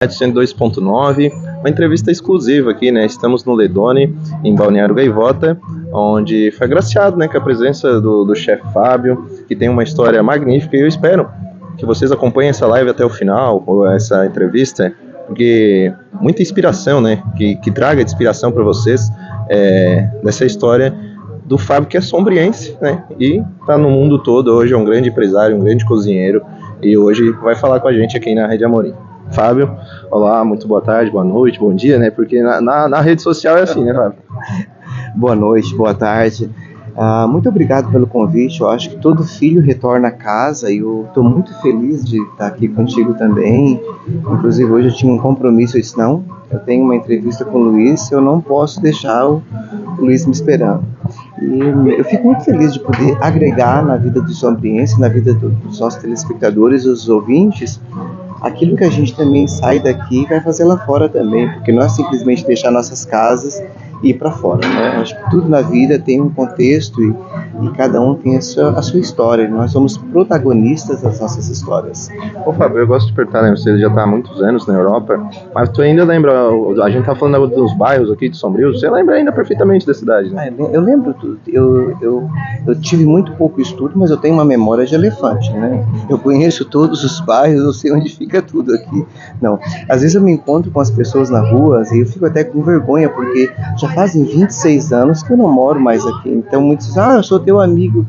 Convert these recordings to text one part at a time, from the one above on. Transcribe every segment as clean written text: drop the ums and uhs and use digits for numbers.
102.9, uma entrevista exclusiva aqui, né? Estamos no Ledone, em Balneário Gaivota, onde foi agraciado, né, com a presença do chefe Fábio, que tem uma história magnífica, e eu espero que vocês acompanhem essa live até o final, ou essa entrevista, porque muita inspiração, né? Que traga de inspiração para vocês dessa história do Fábio, que é sombriense, né? E está no mundo todo hoje, é um grande empresário, um grande cozinheiro, e hoje vai falar com a gente aqui na Rede Amorim. Fábio, olá, muito boa tarde, boa noite, bom dia, né? Porque na rede social é assim, né, Fábio? Boa noite, boa tarde. Muito obrigado pelo convite. Eu acho que todo filho retorna a casa e eu estou muito feliz de estar aqui contigo também. Inclusive hoje eu tinha um compromisso, eu disse não, eu tenho uma entrevista com o Luiz, eu não posso deixar o Luiz me esperando. E eu fico muito feliz de poder agregar na vida dos sombrienses, na vida dos nossos telespectadores, dos ouvintes, aquilo que a gente também sai daqui e vai fazer lá fora também, porque não é simplesmente deixar nossas casas e ir para fora, né? Acho que tudo na vida tem um contexto e cada um tem a sua história. Nós somos protagonistas das nossas histórias. Ô Fábio, eu gosto de perguntar, né? Você já está há muitos anos na Europa, mas tu ainda lembra, a gente tá falando dos bairros aqui de Sombrio, você lembra ainda perfeitamente da cidade, né? Eu lembro tudo. Eu tive muito pouco estudo, mas eu tenho uma memória de elefante, né? Eu conheço todos os bairros, eu sei onde fica tudo aqui. Não, às vezes eu me encontro com as pessoas na rua e eu fico até com vergonha, porque já fazem 26 anos que eu não moro mais aqui. Então muitos dizem, eu sou teu amigo.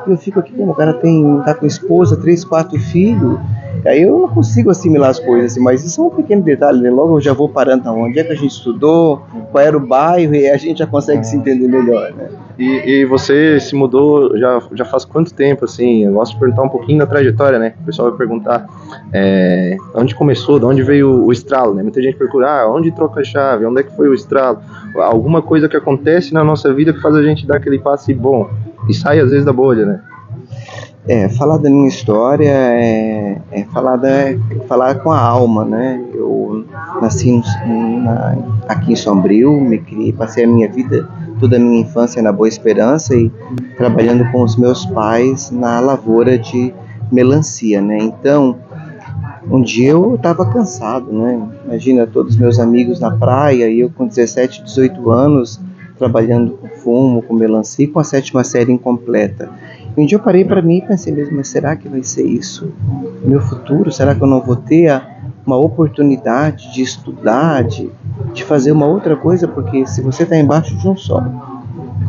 E eu fico aqui, como o cara tá com esposa, 3, 4 filhos. Aí eu não consigo assimilar as coisas, assim, mas isso é um pequeno detalhe, né? Logo eu já vou parando onde é que a gente estudou, qual era o bairro, e a gente já consegue se entender melhor, né? E você se mudou já faz quanto tempo, assim? Eu gosto de perguntar um pouquinho da trajetória, né? O pessoal vai perguntar onde começou, de onde veio o estralo, né? Muita gente procura, onde troca a chave, onde é que foi o estralo? Alguma coisa que acontece na nossa vida que faz a gente dar aquele passe bom e sai às vezes da bolha, né? Falar da minha história falar com a alma, né? Eu nasci aqui em Sombrio, me criei, passei a minha vida, toda a minha infância na Boa Esperança e trabalhando com os meus pais na lavoura de melancia, né? Então, um dia eu estava cansado, né? Imagina todos os meus amigos na praia e eu com 17, 18 anos trabalhando com fumo, com melancia, com a 7ª série incompleta. Um dia eu parei para mim e pensei mesmo, mas será que vai ser isso o meu futuro? Será que eu não vou ter uma oportunidade de estudar, de fazer uma outra coisa? Porque se você está embaixo de um sol,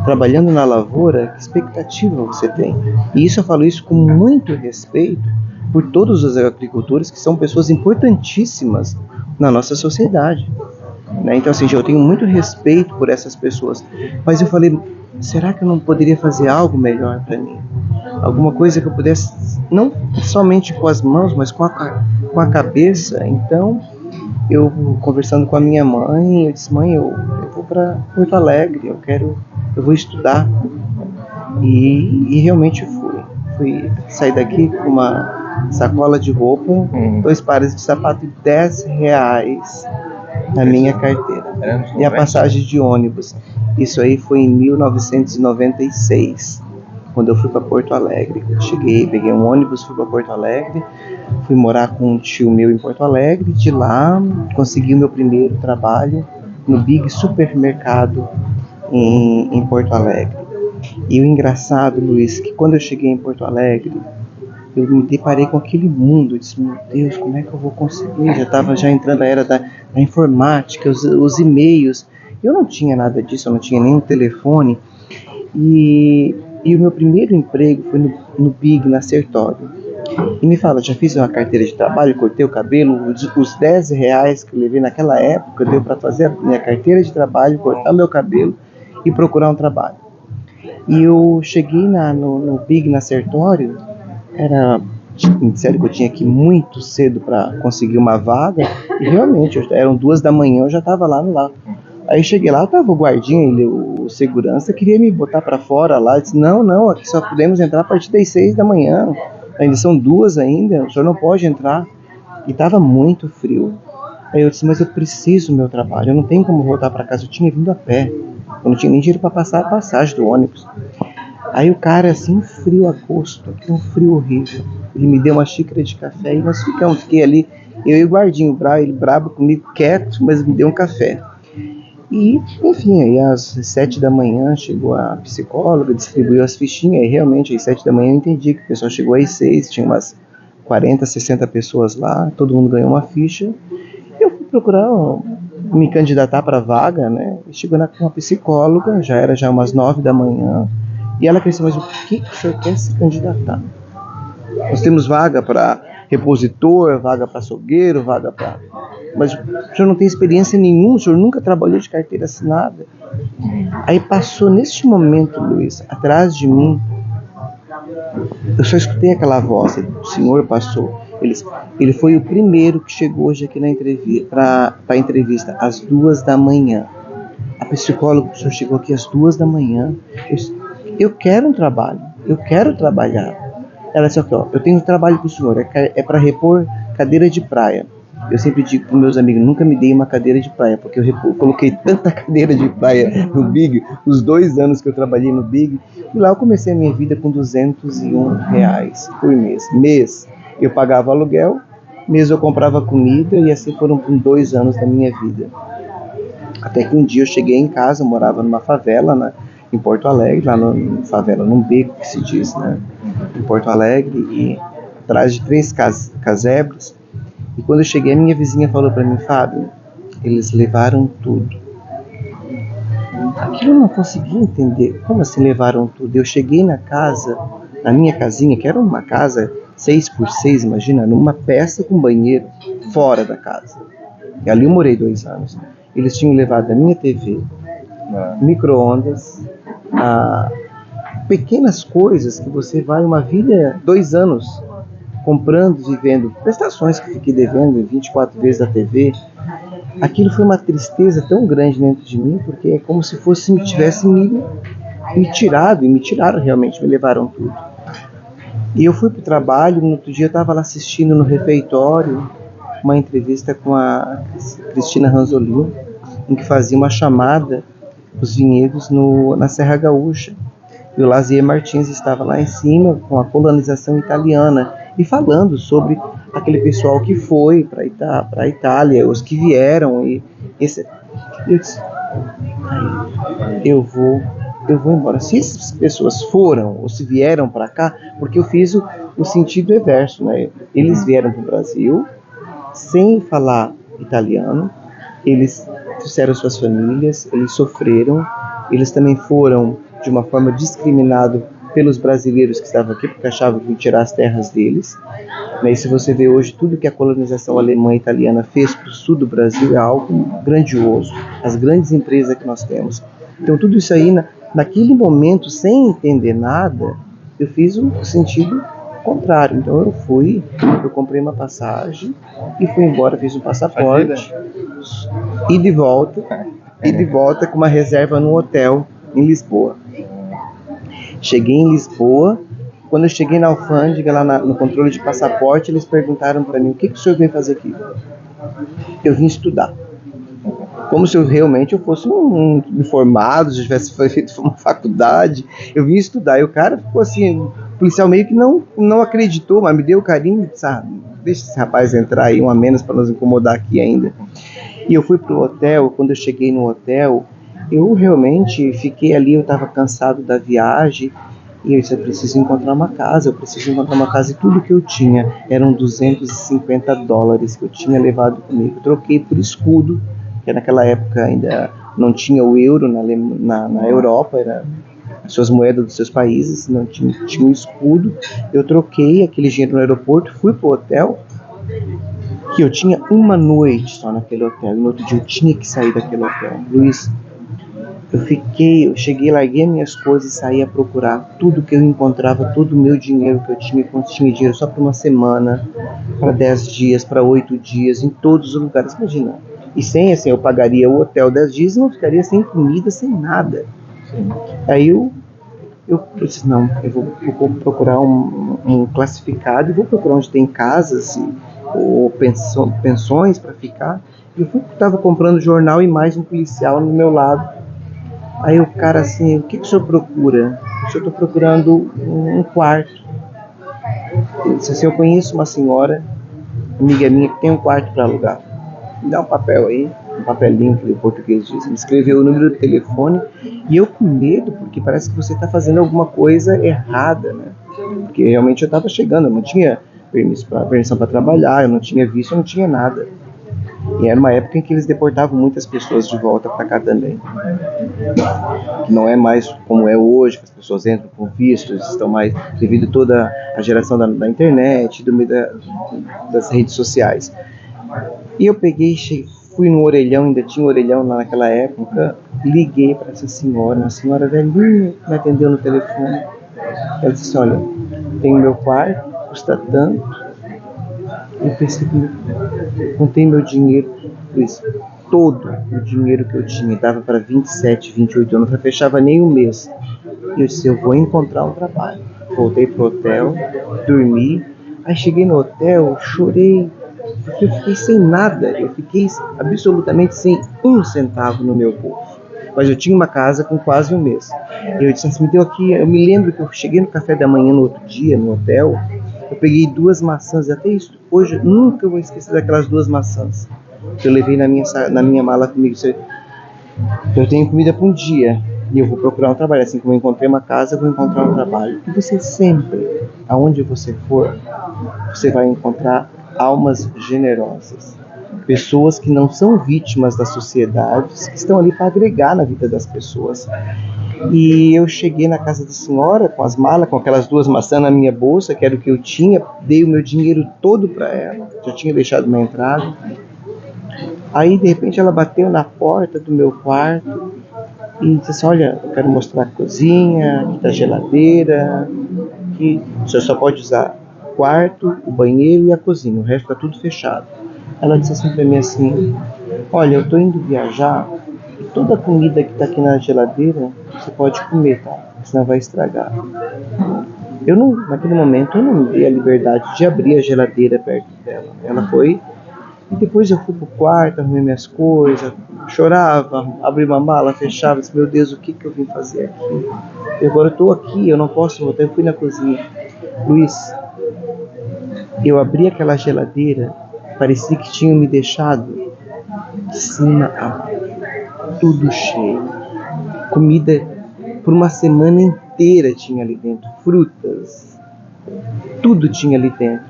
trabalhando na lavoura, que expectativa você tem? E isso eu falo isso com muito respeito por todos os agricultores, que são pessoas importantíssimas na nossa sociedade, né? Então assim, eu tenho muito respeito por essas pessoas, mas eu falei, será que eu não poderia fazer algo melhor para mim? Alguma coisa que eu pudesse, não somente com as mãos, mas com a cabeça. Então, eu conversando com a minha mãe, eu disse, mãe, eu vou para Porto Alegre, eu vou estudar. E realmente fui sair daqui com uma sacola de roupa, 2 pares de sapato e R$10 na minha carteira. E a passagem de ônibus. Isso aí foi em 1996, quando eu fui para Porto Alegre. Eu cheguei, peguei um ônibus, fui para Porto Alegre, fui morar com um tio meu em Porto Alegre. De lá, consegui o meu primeiro trabalho no Big Supermercado em Porto Alegre. E o engraçado, Luiz, que quando eu cheguei em Porto Alegre, eu me deparei com aquele mundo. Eu disse, meu Deus, como é que eu vou conseguir? Já estava entrando a era da informática, os e-mails. Eu não tinha nada disso, eu não tinha nenhum telefone. E o meu primeiro emprego foi no Big, na Sertório. E me fala, já fiz uma carteira de trabalho, cortei o cabelo, os R$10 que eu levei naquela época deu para fazer a minha carteira de trabalho, cortar meu cabelo e procurar um trabalho. E eu cheguei no Big, na Sertório, me disseram que eu tinha que ir muito cedo para conseguir uma vaga, e realmente, eram 2 da manhã, eu já estava lá no lado. Aí cheguei lá, tava o guardinha, o segurança, queria me botar para fora lá. Eu disse, não, aqui só podemos entrar a partir das 6 da manhã. Ainda são 2 ainda, o senhor não pode entrar. E tava muito frio. Aí eu disse, mas eu preciso do meu trabalho, eu não tenho como voltar para casa, eu tinha vindo a pé. Eu não tinha nem dinheiro para passar a passagem do ônibus. Aí o cara, assim, um frio a gosto, um frio horrível. Ele me deu uma xícara de café e fiquei ali Eu e o guardinho, ele brabo comigo, quieto, mas me deu um café. E, enfim, aí às 7 da manhã chegou a psicóloga, distribuiu as fichinhas, e realmente às 7 da manhã eu entendi que o pessoal chegou às 6, tinha umas 40, 60 pessoas lá, todo mundo ganhou uma ficha. Eu fui procurar me candidatar para a vaga, né? Chegou com uma psicóloga, já era umas 9 da manhã, e ela pensou, mas o que o senhor quer se candidatar? Nós temos vaga para repositor, vaga para açougueiro, vaga para... Mas o senhor não tem experiência nenhuma, o senhor nunca trabalhou de carteira assinada. Aí passou neste momento, Luiz, atrás de mim, eu só escutei aquela voz, o senhor passou. Ele foi o primeiro que chegou hoje aqui na entrevista, para a entrevista, às 2 da manhã. A psicóloga, o senhor chegou aqui às 2 da manhã. Eu quero um trabalho, eu quero trabalhar. Ela disse, ó, eu tenho um trabalho para o senhor, é para repor cadeira de praia. Eu sempre digo para meus amigos, nunca me dei uma cadeira de praia, porque eu coloquei tanta cadeira de praia no Big, os 2 anos que eu trabalhei no Big, e lá eu comecei a minha vida com R$201 por mês. Eu pagava aluguel, mês eu comprava comida, e assim foram por 2 anos da minha vida. Até que um dia eu cheguei em casa, eu morava numa favela, em Porto Alegre, lá no favela, num beco que se diz, né, em Porto Alegre, e atrás de 3 casebres. E quando eu cheguei, a minha vizinha falou para mim, Fábio, eles levaram tudo. Aquilo eu não consegui entender. Como assim levaram tudo? Eu cheguei na casa, na minha casinha, que era uma casa 6x6, imagina, numa peça com banheiro, fora da casa. E ali eu morei 2 anos. Eles tinham levado a minha TV, micro-ondas, pequenas coisas que você vai uma vida, 2 anos, comprando e vendo, prestações que fiquei devendo 24 vezes da TV. Aquilo foi uma tristeza tão grande dentro de mim, porque é como se fosse me tivessem me tirado, e me tiraram realmente, me levaram tudo. E eu fui para o trabalho, no outro dia eu estava lá assistindo no refeitório uma entrevista com a Cristina Ranzolin, em que fazia uma chamada dos vinhedos na Serra Gaúcha. E o Lazier Martins estava lá em cima com a colonização italiana e falando sobre aquele pessoal que foi para a Itália, os que vieram. Eu disse, eu vou embora. Se essas pessoas foram ou se vieram para cá, porque eu fiz o sentido reverso, né? Eles vieram para o Brasil sem falar italiano, eles trouxeram suas famílias, eles sofreram, eles também foram de uma forma discriminados pelos brasileiros que estavam aqui, porque achavam que iam tirar as terras deles. E se você vê hoje tudo que a colonização alemã e italiana fez para o sul do Brasil, é algo grandioso, as grandes empresas que nós temos. Então tudo isso aí, naquele momento, sem entender nada, eu fiz o sentido contrário. Então eu comprei uma passagem e fui embora, fiz um passaporte e de volta com uma reserva no hotel em Lisboa. Cheguei em Lisboa, quando eu cheguei na alfândega, lá no controle de passaporte, eles perguntaram para mim, o que o senhor veio fazer aqui? Eu vim estudar. Como se eu realmente fosse um formado, já tivesse feito uma faculdade. Eu vim estudar, e o cara ficou assim, o policial meio que não acreditou, mas me deu carinho, sabe? Deixa esse rapaz entrar aí, um a menos para nos incomodar aqui ainda. E eu fui pro hotel, quando eu cheguei no hotel, eu realmente fiquei ali, eu estava cansado da viagem, e eu disse, eu preciso encontrar uma casa, e tudo que eu tinha eram $250 que eu tinha levado comigo. Eu troquei por escudo, que naquela época ainda não tinha o euro na Europa, era as suas moedas dos seus países, não tinha um escudo. Eu troquei aquele dinheiro no aeroporto, fui pro hotel, que eu tinha uma noite só naquele hotel, e no outro dia eu tinha que sair daquele hotel. Luiz, eu cheguei, larguei minhas coisas e saí a procurar tudo que eu encontrava, todo o meu dinheiro que eu tinha, quando tinha dinheiro só para uma semana, para 10 dias, para 8 dias, em todos os lugares, imagina. E sem, assim, eu pagaria o hotel 10 dias e não ficaria sem comida, sem nada. Sim. Aí eu disse, não, eu vou procurar um classificado, e vou procurar onde tem casas ou pensões para ficar. Eu estava comprando jornal e mais um policial no meu lado. Aí o cara assim, o que o senhor procura? Eu estou procurando um quarto. Ele disse assim, eu conheço uma senhora amiga minha que tem um quarto para alugar. Me dá um papel aí, um papelinho que o português diz, me escreveu o número do telefone, e eu com medo, porque parece que você está fazendo alguma coisa errada, né? Porque realmente eu estava chegando, eu não tinha permissão para trabalhar, eu não tinha visto, eu não tinha nada. E era uma época em que eles deportavam muitas pessoas de volta para cá também. Que não é mais como é hoje, que as pessoas entram com vistos, estão mais devido a toda a geração da internet, das redes sociais. E eu peguei, fui no orelhão, ainda tinha um orelhão lá naquela época, liguei para essa senhora, uma senhora velhinha, me atendeu no telefone. Ela disse, olha, tem o meu quarto, custa tanto. Eu percebi, contei meu dinheiro, Luiz, todo o dinheiro que eu tinha, dava para 27, 28 anos, não fechava nem um mês. E eu disse, eu vou encontrar um trabalho. Voltei pro hotel, dormi, aí cheguei no hotel, chorei, porque eu fiquei sem nada, eu fiquei absolutamente sem um centavo no meu bolso. Mas eu tinha uma casa com quase um mês. E eu disse assim, me deu aqui, eu me lembro que eu cheguei no café da manhã no outro dia, no hotel, eu peguei 2 maçãs, e até isso, hoje nunca vou esquecer daquelas 2 maçãs que eu levei na minha mala comigo. Eu tenho comida para um dia e eu vou procurar um trabalho. Assim como eu encontrei uma casa, eu vou encontrar um trabalho. E você sempre, aonde você for, você vai encontrar almas generosas. Pessoas que não são vítimas da sociedade, que estão ali para agregar na vida das pessoas. E eu cheguei na casa da senhora com as malas, com aquelas 2 maçãs na minha bolsa, que era o que eu tinha, dei o meu dinheiro todo para ela, já tinha deixado uma entrada. Aí de repente ela bateu na porta do meu quarto e disse assim, olha, eu quero mostrar a cozinha, aqui tá a geladeira, que o senhor só pode usar o quarto, o banheiro e a cozinha, o resto tá tudo fechado. Ela disse assim para mim assim, olha, eu tô indo viajar e toda a comida que tá aqui na geladeira você pode comer, tá? Senão vai estragar. Eu não, naquele momento eu não me dei a liberdade de abrir a geladeira perto dela. Ela foi e depois eu fui pro quarto, arrumei minhas coisas, chorava, abri uma mala, fechava, disse, meu Deus, o que eu vim fazer aqui? E agora eu tô aqui, eu não posso voltar, eu fui na cozinha. Luiz, eu abri aquela geladeira, parecia que tinham me deixado de cima a baixo, tudo cheio. Comida por uma semana inteira tinha ali dentro, frutas, tudo tinha ali dentro.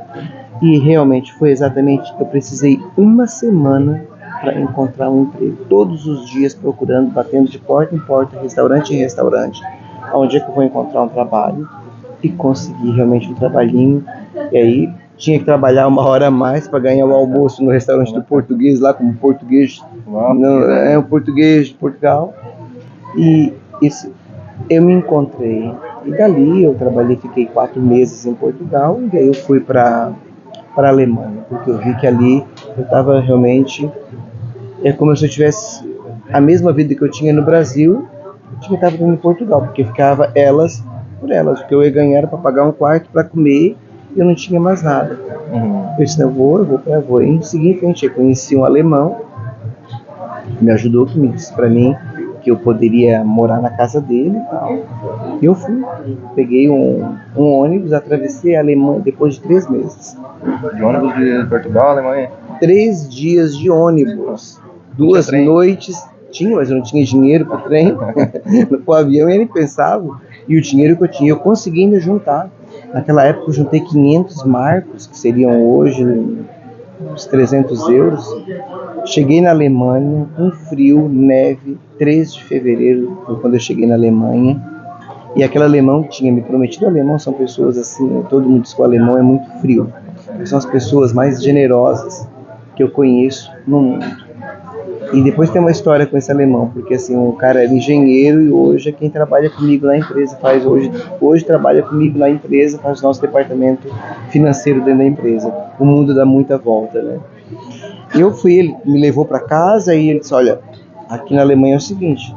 E realmente foi exatamente, eu precisei uma semana para encontrar um emprego. Todos os dias procurando, batendo de porta em porta, restaurante em restaurante, onde é que eu vou encontrar um trabalho. E consegui realmente um trabalhinho. E aí tinha que trabalhar 1 hora a mais para ganhar o almoço no restaurante do português, lá como português, o português de Portugal. E eu me encontrei. E dali eu trabalhei, fiquei 4 meses em Portugal, e daí eu fui para a Alemanha, porque eu vi que ali eu estava realmente, é como se eu tivesse a mesma vida que eu tinha no Brasil, eu estava em Portugal, porque ficava elas por elas, o que eu ia ganhar era para pagar um quarto para comer, e eu não tinha mais nada. Eu disse, eu vou. E em seguinte, eu conheci um alemão, que me ajudou, que me disse para mim que eu poderia morar na casa dele e tal. E eu fui, peguei um ônibus, atravessei a Alemanha depois de 3 meses. De ônibus de Portugal, Alemanha? 3 dias de ônibus, 2 noites, mas eu não tinha dinheiro para o trem, com o avião ele pensava, e o dinheiro que eu tinha, eu consegui ainda juntar. Naquela época eu juntei 500 marcos, que seriam hoje uns 300 euros. Cheguei na Alemanha, com frio, neve, 3 de fevereiro, foi quando eu cheguei na Alemanha. E aquele alemão que tinha me prometido, alemão são pessoas assim, todo mundo diz que o alemão é muito frio. São as pessoas mais generosas que eu conheço no mundo. E depois tem uma história com esse alemão, porque assim, o cara era engenheiro e hoje é quem trabalha comigo na empresa, hoje trabalha comigo na empresa, faz o nosso departamento financeiro dentro da empresa. O mundo dá muita volta, né? Eu fui, ele me levou para casa e ele disse, olha, aqui na Alemanha é o seguinte,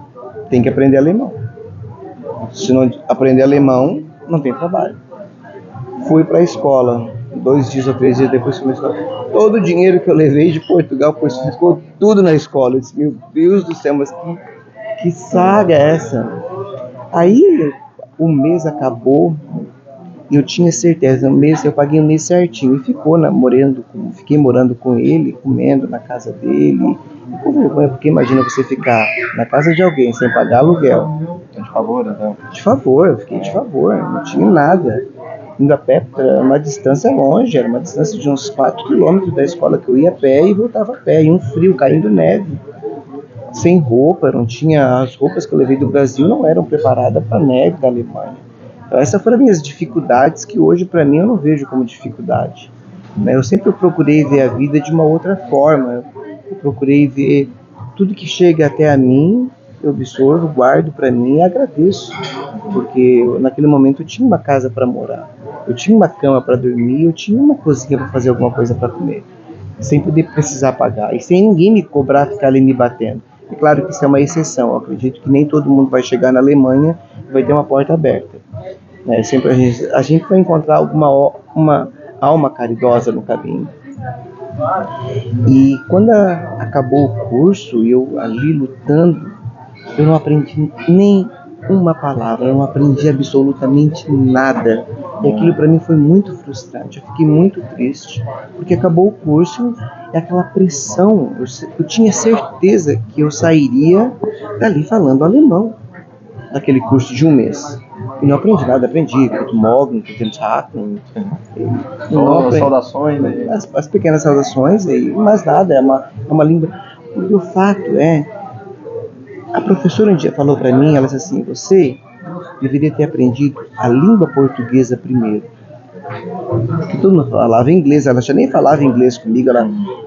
tem que aprender alemão. Se não aprender alemão, não tem trabalho. Fui para a escola, 2 dias ou 3 dias depois começou. Todo o dinheiro que eu levei de Portugal ficou tudo na escola. Eu disse, meu Deus do céu, mas que saga é essa? Aí o mês acabou E eu tinha certeza, no mês, eu paguei um mês certinho. E fiquei morando com ele, comendo na casa dele. E com vergonha, porque imagina você ficar na casa de alguém sem pagar aluguel. De favor, então. De favor, eu fiquei de favor, não tinha nada. Indo a pé, era uma distância longe, era uma distância de uns 4 quilômetros da escola que eu ia a pé e voltava a pé. E um frio, caindo neve. Sem roupa, não tinha, as roupas que eu levei do Brasil não eram preparadas para a neve da Alemanha. Então essas foram as minhas dificuldades que hoje para mim eu não vejo como dificuldade. Eu sempre procurei ver a vida de uma outra forma, eu procurei ver tudo que chega até a mim, eu absorvo, guardo para mim e agradeço, porque naquele momento eu tinha uma casa para morar, eu tinha uma cama para dormir, eu tinha uma cozinha para fazer alguma coisa para comer, sem poder precisar pagar e sem ninguém me cobrar, ficar ali me batendo. É claro que isso é uma exceção, eu acredito que nem todo mundo vai chegar na Alemanha e vai ter uma porta aberta. Sempre a gente vai encontrar uma alma caridosa no caminho. E quando acabou o curso, eu ali lutando, eu não aprendi nem uma palavra, eu não aprendi absolutamente nada. E aquilo para mim foi muito frustrante, eu fiquei muito triste, porque acabou o curso e aquela pressão, eu tinha certeza que eu sairia dali falando alemão, daquele curso de um mês. E não aprendi nada, aprendi Guten Morgen, Guten Tag, as saudações, né? As pequenas saudações, mas nada, é uma língua. Porque o fato é, a professora um dia falou para mim, ela disse assim, você deveria ter aprendido a língua portuguesa primeiro. Porque todo mundo falava inglês, ela já nem falava inglês comigo,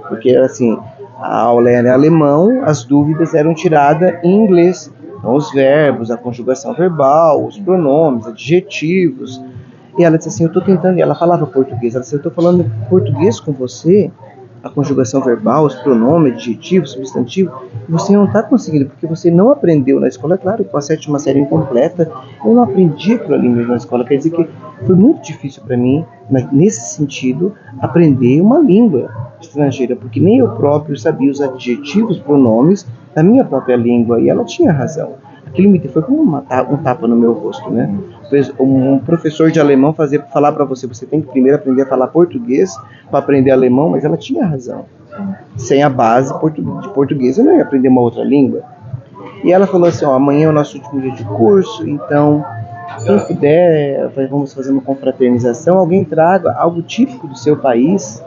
porque era assim, a aula era em alemão, as dúvidas eram tiradas em inglês. Então, os verbos, a conjugação verbal, os pronomes, adjetivos. E ela disse assim, eu estou tentando, e ela falava português, ela disse, eu estou falando português com você, a conjugação verbal, os pronomes, adjetivos, substantivo, e você não está conseguindo, porque você não aprendeu na escola. É claro, com a 7ª série incompleta, eu não aprendi aquilo ali mesmo na escola, quer dizer que foi muito difícil para mim, nesse sentido, aprender uma língua estrangeira, porque nem eu próprio sabia os adjetivos, pronomes da minha própria língua, e ela tinha razão. Aquilo me foi como um tapa no meu rosto, né? Um professor de alemão falar para você tem que primeiro aprender a falar português para aprender alemão, mas ela tinha razão. Sem a base de português eu não ia aprender uma outra língua. E ela falou assim, amanhã é o nosso último dia de curso, então quem puder, vamos fazer uma confraternização, alguém traga algo típico do seu país,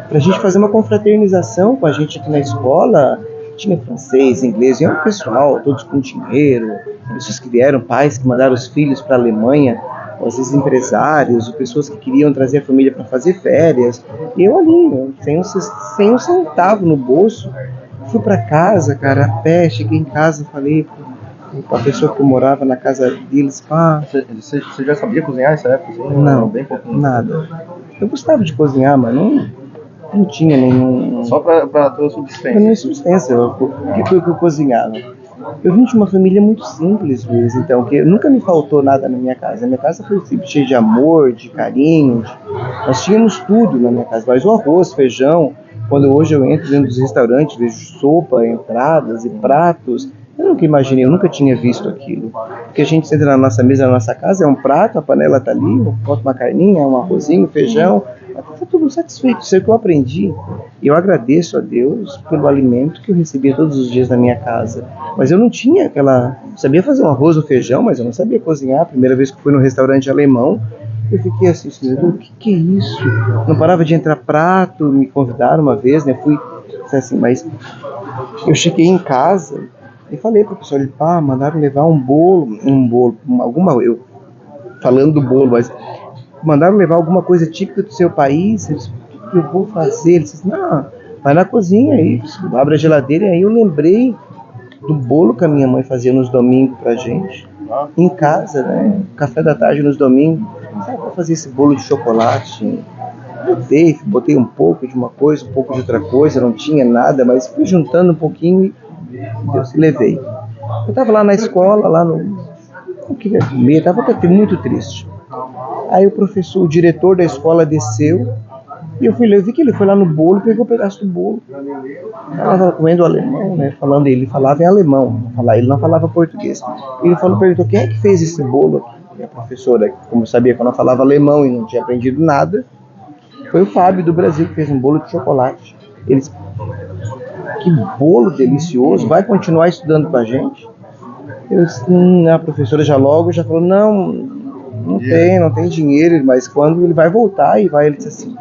para a gente fazer uma confraternização com a gente aqui na escola. Tinha francês, inglês, e era um pessoal, todos com dinheiro, pessoas que vieram, pais que mandaram os filhos para a Alemanha, às vezes empresários, pessoas que queriam trazer a família para fazer férias. E eu ali, sem um centavo no bolso, fui para casa, cara, a pé, cheguei em casa, falei para a pessoa que eu morava na casa deles, Você já sabia cozinhar nessa época? Não, bem pouquinho. Nada. Eu gostava de cozinhar, mas não tinha nenhum... Só para a tua subsistência? Para minha subsistência, o que foi que eu cozinhava? Eu vim de uma família muito simples, Luiz, então, que nunca me faltou nada na minha casa. A minha casa foi sempre cheia de amor, de carinho, nós tínhamos tudo na minha casa, mas o arroz, feijão, quando hoje eu entro dentro dos restaurantes, vejo sopa, entradas e pratos, eu nunca imaginei, eu nunca tinha visto aquilo. Porque a gente senta na nossa mesa, na nossa casa, é um prato, a panela está ali, eu boto uma carninha, um arrozinho, feijão, está tudo satisfeito, isso é o que eu aprendi. E eu agradeço a Deus pelo alimento que eu recebia todos os dias na minha casa. Mas eu não tinha sabia fazer um arroz ou feijão, mas eu não sabia cozinhar. A primeira vez que fui no restaurante alemão, eu fiquei assim, o que é isso? Não parava de entrar prato, me convidaram uma vez, né? Fui assim, mas eu cheguei em casa e falei para o pessoal, mandaram levar um bolo, eu falando do bolo, mas mandaram levar alguma coisa típica do seu país. Eu disse, o que eu vou fazer? Ele disse, não, vai na cozinha aí, abre a geladeira. E aí eu lembrei do bolo que a minha mãe fazia nos domingos pra gente, em casa, né? Café da tarde nos domingos. Sabe, para fazer esse bolo de chocolate? Botei um pouco de uma coisa, um pouco de outra coisa, não tinha nada, mas fui juntando um pouquinho e Deus, levei. Eu estava lá na escola, não queria comer, estava até muito triste. Aí o diretor da escola desceu e eu vi que ele foi lá no bolo e pegou um pedaço do bolo. Ela estava comendo alemão, né? Ele falava em alemão, ele não falava português. Ele perguntou, quem é que fez esse bolo aqui? a professora, como sabia que eu não falava alemão e não tinha aprendido nada, foi o Fábio do Brasil que fez um bolo de chocolate. Eles, que bolo delicioso, vai continuar estudando com a gente? Eu disse, a professora já falou, não tem dinheiro, mas quando ele vai voltar, ele disse assim,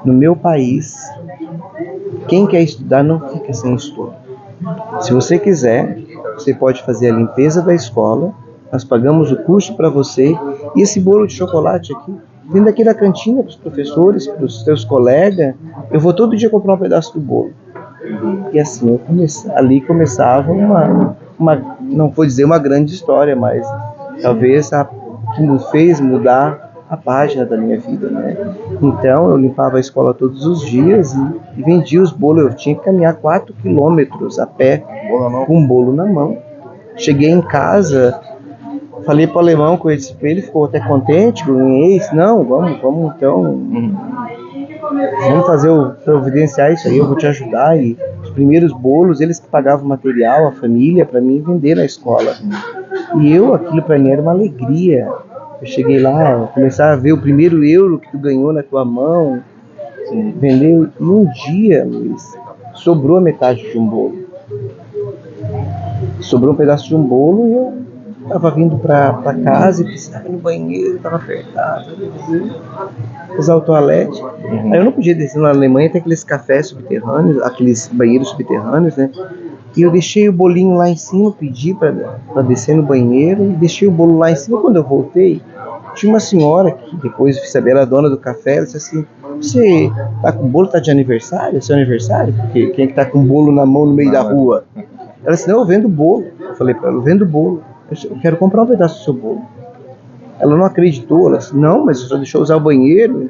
no meu país, quem quer estudar não fica sem estudo. Se você quiser, você pode fazer a limpeza da escola, nós pagamos o curso para você, e esse bolo de chocolate aqui, vindo aqui da cantina para os professores, para os seus colegas, eu vou todo dia comprar um pedaço do bolo. E assim, ali começava uma, não vou dizer uma grande história, mas talvez que me fez mudar a página da minha vida, né? Então eu limpava a escola todos os dias e vendia os bolos. Eu tinha que caminhar 4 quilômetros a pé com um bolo na mão. Cheguei em casa, falei para o alemão, conheci ele, ficou até contente, ganhei, não, vamos então, vamos providenciar isso aí, eu vou te ajudar. E os primeiros bolos, eles que pagavam o material, a família, para mim vender na escola. E aquilo para mim era uma alegria. Eu cheguei lá, começar a ver o primeiro euro que tu ganhou na tua mão, vendeu. E um dia, Luiz, sobrou a metade de um bolo. Sobrou um pedaço de um bolo e eu estava vindo para casa e precisava ir no banheiro, estava apertado, usar o toalete. Aí eu não podia descer na Alemanha, tem aqueles cafés subterrâneos, aqueles banheiros subterrâneos, né? E eu deixei o bolinho lá em cima, pedi para descer no banheiro, e deixei o bolo lá em cima. Quando eu voltei, tinha uma senhora que depois fui saber, era a dona do café, ela disse assim, você tá com bolo, tá de aniversário? É seu aniversário? Porque quem é que tá com bolo na mão no meio da rua? Ela disse, não, eu vendo bolo. Eu falei para ela, eu vendo bolo. Eu quero comprar um pedaço do seu bolo. Ela não acreditou, ela disse, não, mas você só deixou usar o banheiro,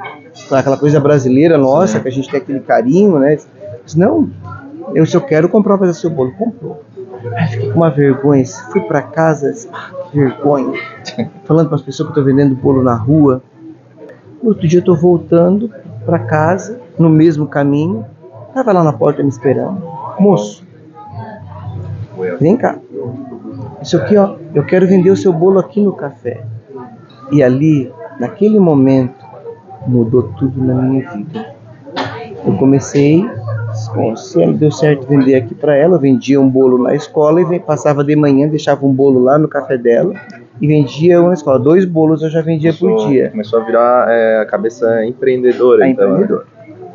aquela coisa brasileira nossa, que a gente tem aquele carinho, né? Eu disse, não, eu só quero comprar um pedaço do seu bolo. Comprou. Aí fiquei com uma vergonha, fui para casa, disse, que vergonha, falando para as pessoas que eu estou vendendo bolo na rua. Outro dia eu estou voltando para casa, no mesmo caminho, estava lá na porta me esperando, moço, vem cá, isso aqui, ó, eu quero vender o seu bolo aqui no café. E ali, naquele momento, mudou tudo na minha vida. Eu comecei, se deu certo vender aqui para ela, eu vendia um bolo na escola e passava de manhã, deixava um bolo lá no café dela e vendia na escola. 2 bolos eu já vendia por dia. Começou a virar a cabeça empreendedora.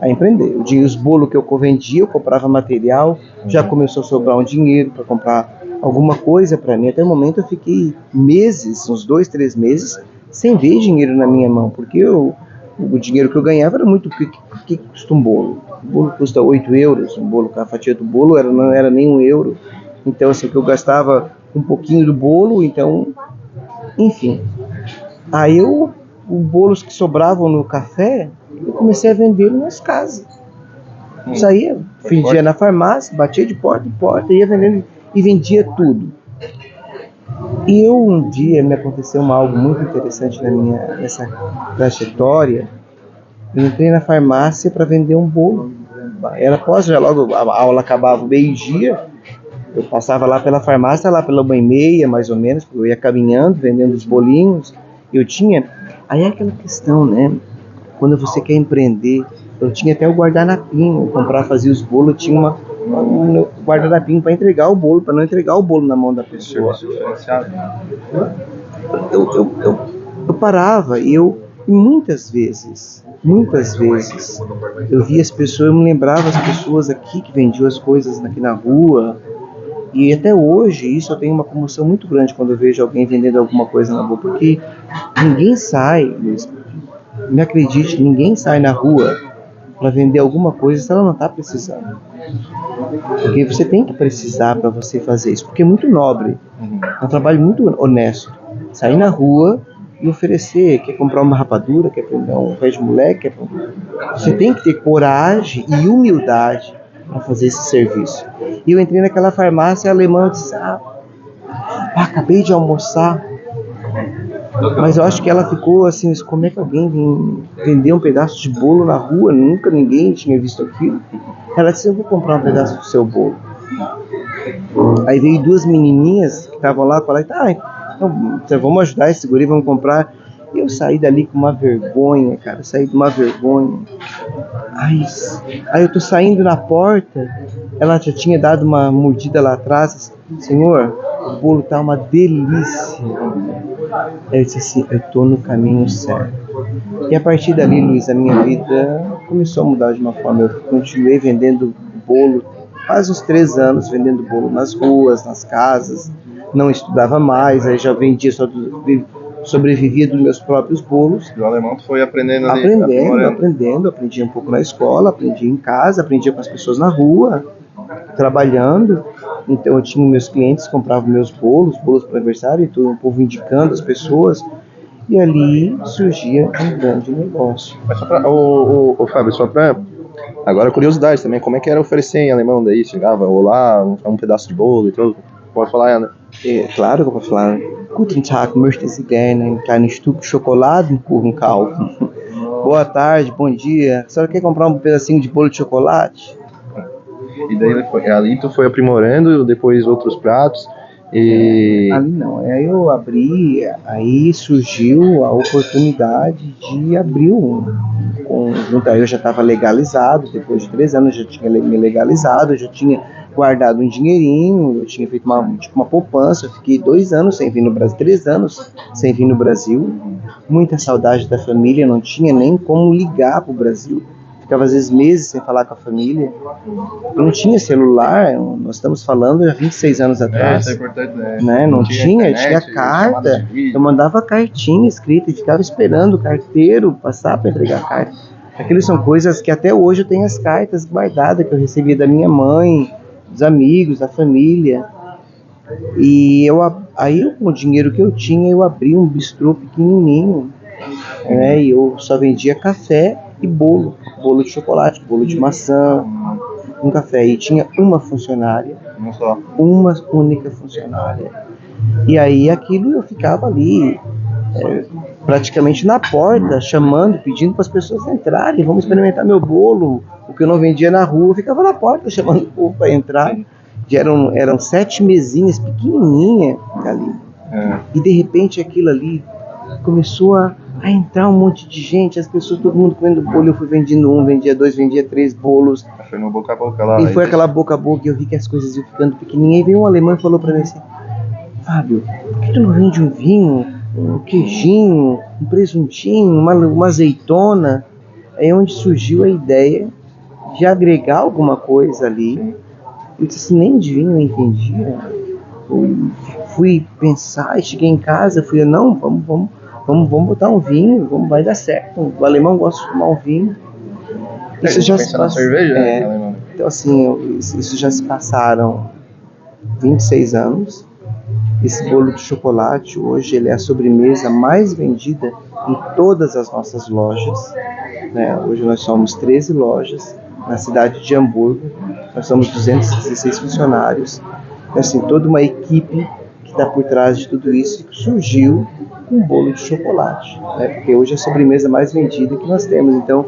A empreender. Os bolos que eu vendia, eu comprava material, já começou a sobrar um dinheiro para comprar alguma coisa para mim. Até o momento eu fiquei meses, uns 2, 3 meses, sem ver dinheiro na minha mão, porque o dinheiro que eu ganhava era muito pouco. O que custa um bolo? O bolo custa 8 euros, a fatia do bolo não era nem 1 euro. Então, assim, que eu gastava um pouquinho do bolo, então, enfim. Aí os bolos que sobravam no café, eu comecei a vender nas casas. Saía, vendia na farmácia, batia de porta em porta, ia vendendo e vendia tudo. E um dia me aconteceu algo muito interessante nessa trajetória. Eu entrei na farmácia para vender um bolo. Logo a aula acabava meio-dia, eu passava lá pela farmácia, lá pela 1h30, mais ou menos, porque eu ia caminhando, vendendo os bolinhos. Aí é aquela questão, né? Quando você quer empreender, eu tinha até o guardanapinho, fazia os bolos, eu tinha um guardanapinho para entregar o bolo, para não entregar o bolo na mão da pessoa. Eu parava e muitas vezes, eu via as pessoas, eu me lembrava as pessoas aqui que vendiam as coisas aqui na rua, e até hoje isso eu tenho uma comoção muito grande quando eu vejo alguém vendendo alguma coisa na rua, porque ninguém sai, me acredite, ninguém sai na rua para vender alguma coisa se ela não está precisando. Porque você tem que precisar para você fazer isso, porque é muito nobre, é um trabalho muito honesto. Sair na rua e oferecer, quer comprar uma rapadura, quer prender um pé de moleque, você tem que ter coragem e humildade para fazer esse serviço. E eu entrei naquela farmácia alemã e disse, acabei de almoçar, mas eu acho que ela ficou assim, como é que alguém vem vender um pedaço de bolo na rua? Nunca ninguém tinha visto aquilo. Ela disse, eu vou comprar um pedaço do seu bolo. Aí veio 2 menininhas que estavam lá, falaram, Então, vamos ajudar esse guri, vamos comprar. E eu saí dali com uma vergonha, cara, saí de uma vergonha. Aí eu tô saindo na porta, ela já tinha dado uma mordida lá atrás. Senhor, o bolo tá uma delícia. Aí eu disse assim, eu tô no caminho certo. E a partir dali, Luiz, a minha vida começou a mudar de uma forma. Eu continuei vendendo bolo, quase uns 3 anos vendendo bolo nas ruas, nas casas. Não estudava mais, aí já vendia, sobrevivia dos meus próprios bolos. E o alemão tu foi aprendendo ali? Aprendi um pouco na escola, aprendi em casa, aprendi com as pessoas na rua, trabalhando. Então eu tinha meus clientes que compravam meus bolos para aniversário, e todo o povo indicando as pessoas. E ali surgia um grande negócio. Mas só pra, Fábio, só pra... Agora curiosidade também, como é que era oferecer em alemão daí? Chegava, olá, um pedaço de bolo e tudo. Pode falar, Ana? Claro que eu posso falar. Guten Tag, möchten Sie gerne ein kleines Stück Schokoladenkuchen kaufen? Boa tarde, bom dia. A senhora quer comprar um pedacinho de bolo de chocolate? E daí ali tu foi aprimorando, depois outros pratos. Ali não, aí eu abri, aí surgiu a oportunidade de abrir um conjunto. Aí eu já estava legalizado, depois de 3 anos eu já tinha me legalizado, eu já tinha guardado um dinheirinho, eu tinha feito uma poupança. Eu fiquei 2 anos sem vir no Brasil, 3 anos sem vir no Brasil, muita saudade da família, não tinha nem como ligar para o Brasil. Ficava às vezes meses sem falar com a família. Eu não tinha celular, nós estamos falando há 26 anos atrás. Isso é importante, né? Não tinha carta. Eu mandava cartinha escrita e ficava esperando o carteiro passar para entregar a carta. Aquelas são coisas que até hoje eu tenho as cartas guardadas que eu recebia da minha mãe, dos amigos, da família. E aí com o dinheiro que eu tinha, eu abri um bistrô pequenininho, né? E eu só vendia café e bolo de chocolate, bolo de maçã, um café. E tinha uma funcionária, uma única funcionária. E aí aquilo eu ficava ali, praticamente na porta, chamando, pedindo para as pessoas entrarem, vamos experimentar meu bolo. O que eu não vendia na rua, eu ficava na porta chamando o povo para entrar. Eram 7 mesinhas pequenininhas ali. E de repente aquilo ali começou a entrar um monte de gente, as pessoas, todo mundo comendo bolo. Eu fui vendendo 1, vendia 2, vendia 3 bolos. Foi no boca a boca lá. E foi aquela boca a boca, e eu vi que as coisas iam ficando pequenininhas. E veio um alemão e falou pra mim assim: Fábio, por que tu não vende um vinho, um queijinho, um presuntinho, uma azeitona? Aí é onde surgiu a ideia de agregar alguma coisa ali. Eu disse assim, nem de vinho eu entendia. Eu fui pensar, cheguei em casa, fui, não, vamos botar um vinho, vai dar certo. O alemão gosta de tomar um vinho. Isso já se na cerveja, né? Então assim, isso já se passaram 26 anos. Esse bolo de chocolate hoje ele é a sobremesa mais vendida em todas as nossas lojas, né? Hoje nós somos 13 lojas na cidade de Hamburgo. Nós somos 216 funcionários. Assim, toda uma equipe que está por trás de tudo isso, que surgiu com um bolo de chocolate, né? Porque hoje é a sobremesa mais vendida que nós temos. Então,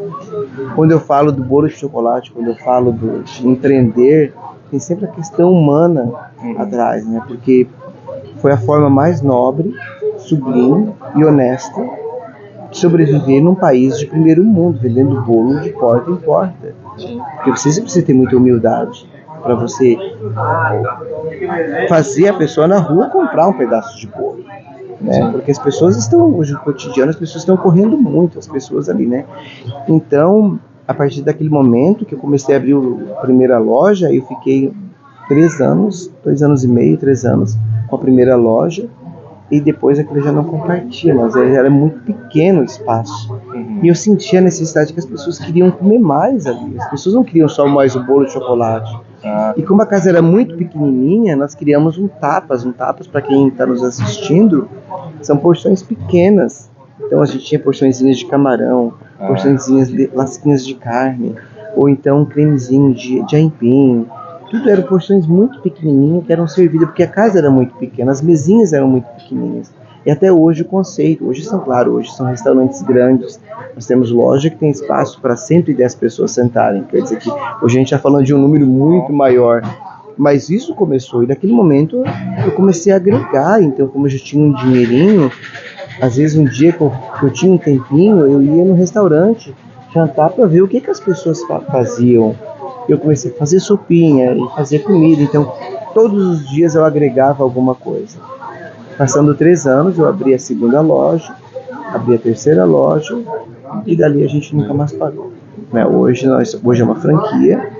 quando eu falo do bolo de chocolate, quando eu falo de empreender, tem sempre a questão humana atrás, né? Porque foi a forma mais nobre, sublime e honesta de sobreviver num país de primeiro mundo, vendendo bolo de porta em porta. Porque você precisa ter muita humildade para você fazer a pessoa na rua comprar um pedaço de bolo, né? Porque as pessoas estão, hoje no cotidiano, as pessoas estão correndo muito, as pessoas ali, né? Então, a partir daquele momento que eu comecei a abrir a primeira loja, eu fiquei 3 anos, 2 anos e meio, 3 anos com a primeira loja, e depois aquilo já não compartia, mas era muito pequeno o espaço. E eu sentia a necessidade que as pessoas queriam comer mais ali. As pessoas não queriam só mais o bolo de chocolate. E como a casa era muito pequenininha, nós criamos um tapas para quem está nos assistindo, são porções pequenas. Então a gente tinha porçõezinhas de camarão, porçõezinhas de lasquinhas de carne, ou então um cremezinho de aipim. Tudo eram porções muito pequenininhas que eram servidas, porque a casa era muito pequena, as mesinhas eram muito pequenininhas. E até hoje o conceito, hoje são restaurantes grandes, nós temos loja que tem espaço para 110 pessoas sentarem, quer dizer que hoje a gente está falando de um número muito maior, Mas isso começou, e naquele momento eu comecei a agregar. Então, como eu já tinha um dinheirinho, às vezes um dia que eu tinha um tempinho, eu ia no restaurante jantar para ver o que as pessoas faziam. Eu comecei a fazer sopinha e fazer comida, então todos os dias eu agregava alguma coisa. Passando 3 anos, eu abri a segunda loja, abri a terceira loja, e dali a gente nunca mais parou. Hoje é uma franquia,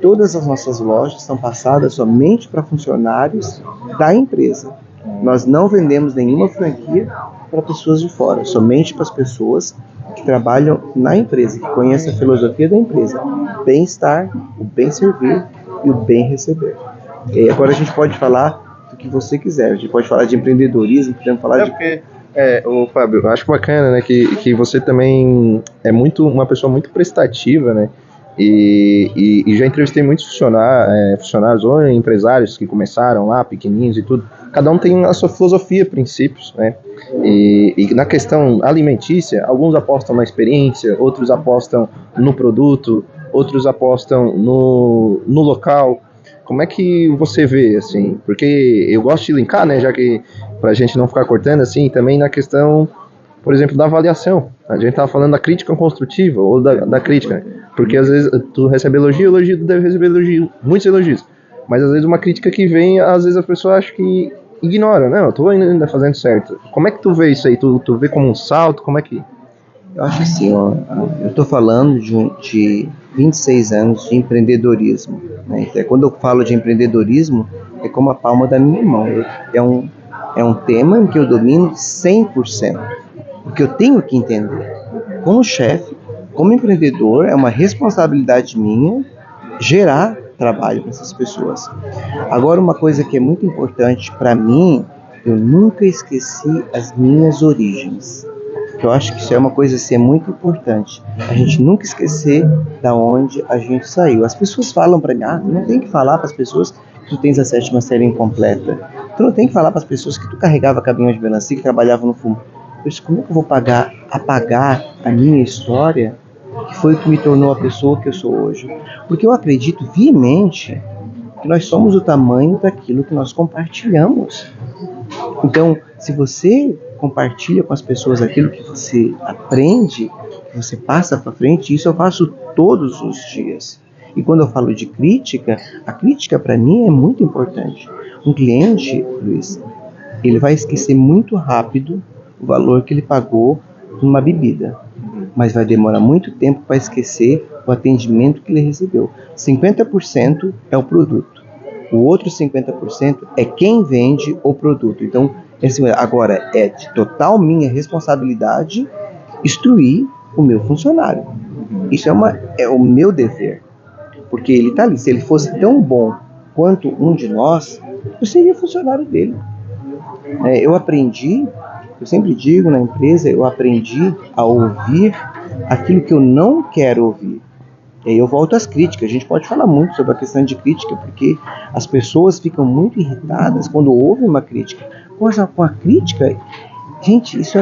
todas as nossas lojas são passadas somente para funcionários da empresa. Nós não vendemos nenhuma franquia para pessoas de fora, somente para as pessoas que trabalham na empresa, que conhecem a filosofia da empresa: bem-estar, o bem servir e o bem receber. E agora a gente pode falar do que você quiser, a gente pode falar de empreendedorismo, podemos falar de... Porque, Fábio, eu acho bacana, né, que você também é uma pessoa muito prestativa, né, e já entrevistei muitos funcionários ou empresários que começaram lá, pequenininhos e tudo. Cada um tem a sua filosofia, princípios, né? E na questão alimentícia, alguns apostam na experiência, outros apostam no produto, outros apostam no local. Como é que você vê, assim? Porque eu gosto de linkar, né, já que pra gente não ficar cortando, assim, também na questão, por exemplo, da avaliação. A gente tava falando da crítica construtiva ou da crítica, porque às vezes tu recebe elogio, tu deve receber elogio, muitos elogios. Mas às vezes uma crítica que vem, às vezes a pessoa acha que ignora, não, eu tô ainda fazendo certo. Como é que tu vê isso aí? Tu vê como um salto? Como é que... Eu acho assim, eu tô falando de 26 anos de empreendedorismo, né? Então, quando eu falo de empreendedorismo, é como a palma da minha mão. É um tema em que eu domino 100%, porque eu tenho que entender. Como chefe, como empreendedor, é uma responsabilidade minha gerar trabalho para essas pessoas. Agora, uma coisa que é muito importante para mim, eu nunca esqueci as minhas origens. Eu acho que isso é uma coisa assim, muito importante. A gente nunca esquecer da onde a gente saiu. As pessoas falam para mim: tu não tem que falar para as pessoas que tu tens a 7ª série incompleta. Tu não tem que falar para as pessoas que tu carregava caminhão de melancia, que trabalhava no fumo. Eu disse: como é que eu vou apagar a minha história, que foi o que me tornou a pessoa que eu sou hoje? Porque eu acredito veemente que nós somos o tamanho daquilo que nós compartilhamos. Então, se você compartilha com as pessoas aquilo que você aprende, que você passa para frente, isso eu faço todos os dias. E quando eu falo de crítica, a crítica para mim é muito importante. Um cliente, Luiz, ele vai esquecer muito rápido o valor que ele pagou numa bebida, mas vai demorar muito tempo para esquecer o atendimento que ele recebeu. 50% é o produto, o outro 50% é quem vende o produto. Então, agora é de total minha responsabilidade instruir o meu funcionário. Isso é o meu dever, porque ele está ali. Se ele fosse tão bom quanto um de nós, eu seria funcionário dele. Eu sempre digo na empresa, eu aprendi a ouvir aquilo que eu não quero ouvir. E aí eu volto às críticas. A gente pode falar muito sobre a questão de crítica, porque as pessoas ficam muito irritadas quando ouvem uma crítica. Com a crítica, gente, isso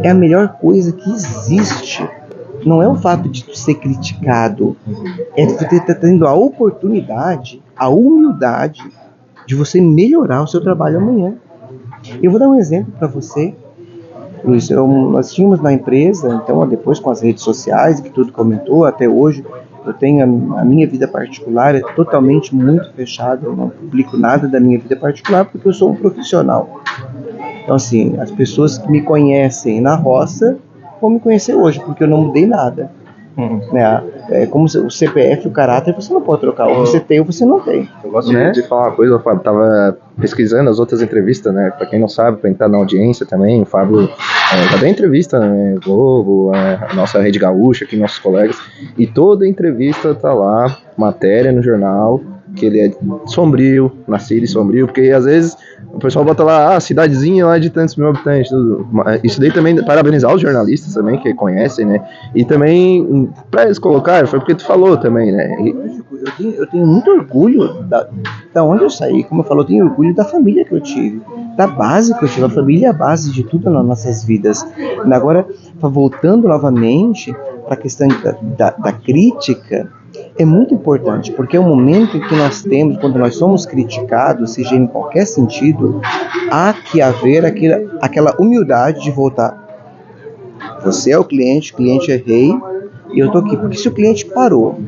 é a melhor coisa que existe. Não é o fato de ser criticado, é de você estar tendo a oportunidade, a humildade de você melhorar o seu trabalho amanhã. Eu vou dar um exemplo para você, Luiz. Nós tínhamos na empresa, então depois com as redes sociais, que tudo comentou, até hoje eu tenho a minha vida particular é totalmente muito fechada. Eu não publico nada da minha vida particular porque eu sou um profissional. Então assim, as pessoas que me conhecem na roça vão me conhecer hoje, porque eu não mudei nada. É como o CPF, o caráter, você não pode trocar. Ou você tem ou você não tem. Eu gosto de falar uma coisa, o Fábio tava pesquisando as outras entrevistas, né? Pra quem não sabe, pra entrar na audiência também, o Fábio já deu entrevista, né? Globo, a nossa Rede Gaúcha, aqui, nossos colegas. E toda entrevista tá lá, matéria no jornal, que ele é sombrio, nascido e sombrio, porque às vezes o pessoal bota lá, cidadezinha lá de tantos mil habitantes, tudo. Isso daí também, parabenizar os jornalistas também, que conhecem, né, e também, pra eles colocarem, foi porque tu falou também, né. Eu tenho muito orgulho da onde eu saí, como eu falo, eu tenho orgulho da família que eu tive, da base que eu tive. A família é a base de tudo nas nossas vidas. Agora, voltando novamente para a questão da crítica, É muito importante, porque é o momento em que nós temos, quando nós somos criticados, seja em qualquer sentido, há que haver aquela humildade de voltar. Você é o cliente é rei, e eu estou aqui. Porque se o cliente parou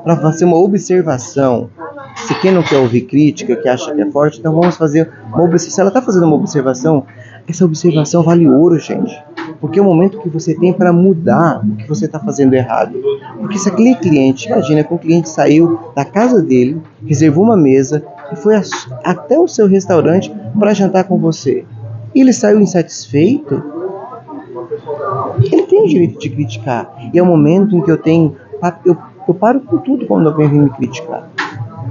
para fazer uma observação, se quem não quer ouvir crítica, que acha que é forte, então vamos fazer uma observação. Se ela está fazendo uma observação, essa observação vale ouro, gente. Porque é o momento que você tem para mudar o que você está fazendo errado. Porque se aquele cliente, imagina que um cliente saiu da casa dele, reservou uma mesa e foi até o seu restaurante para jantar com você. E ele saiu insatisfeito, ele tem o direito de criticar. E é o momento em que eu paro com tudo quando alguém vem me criticar.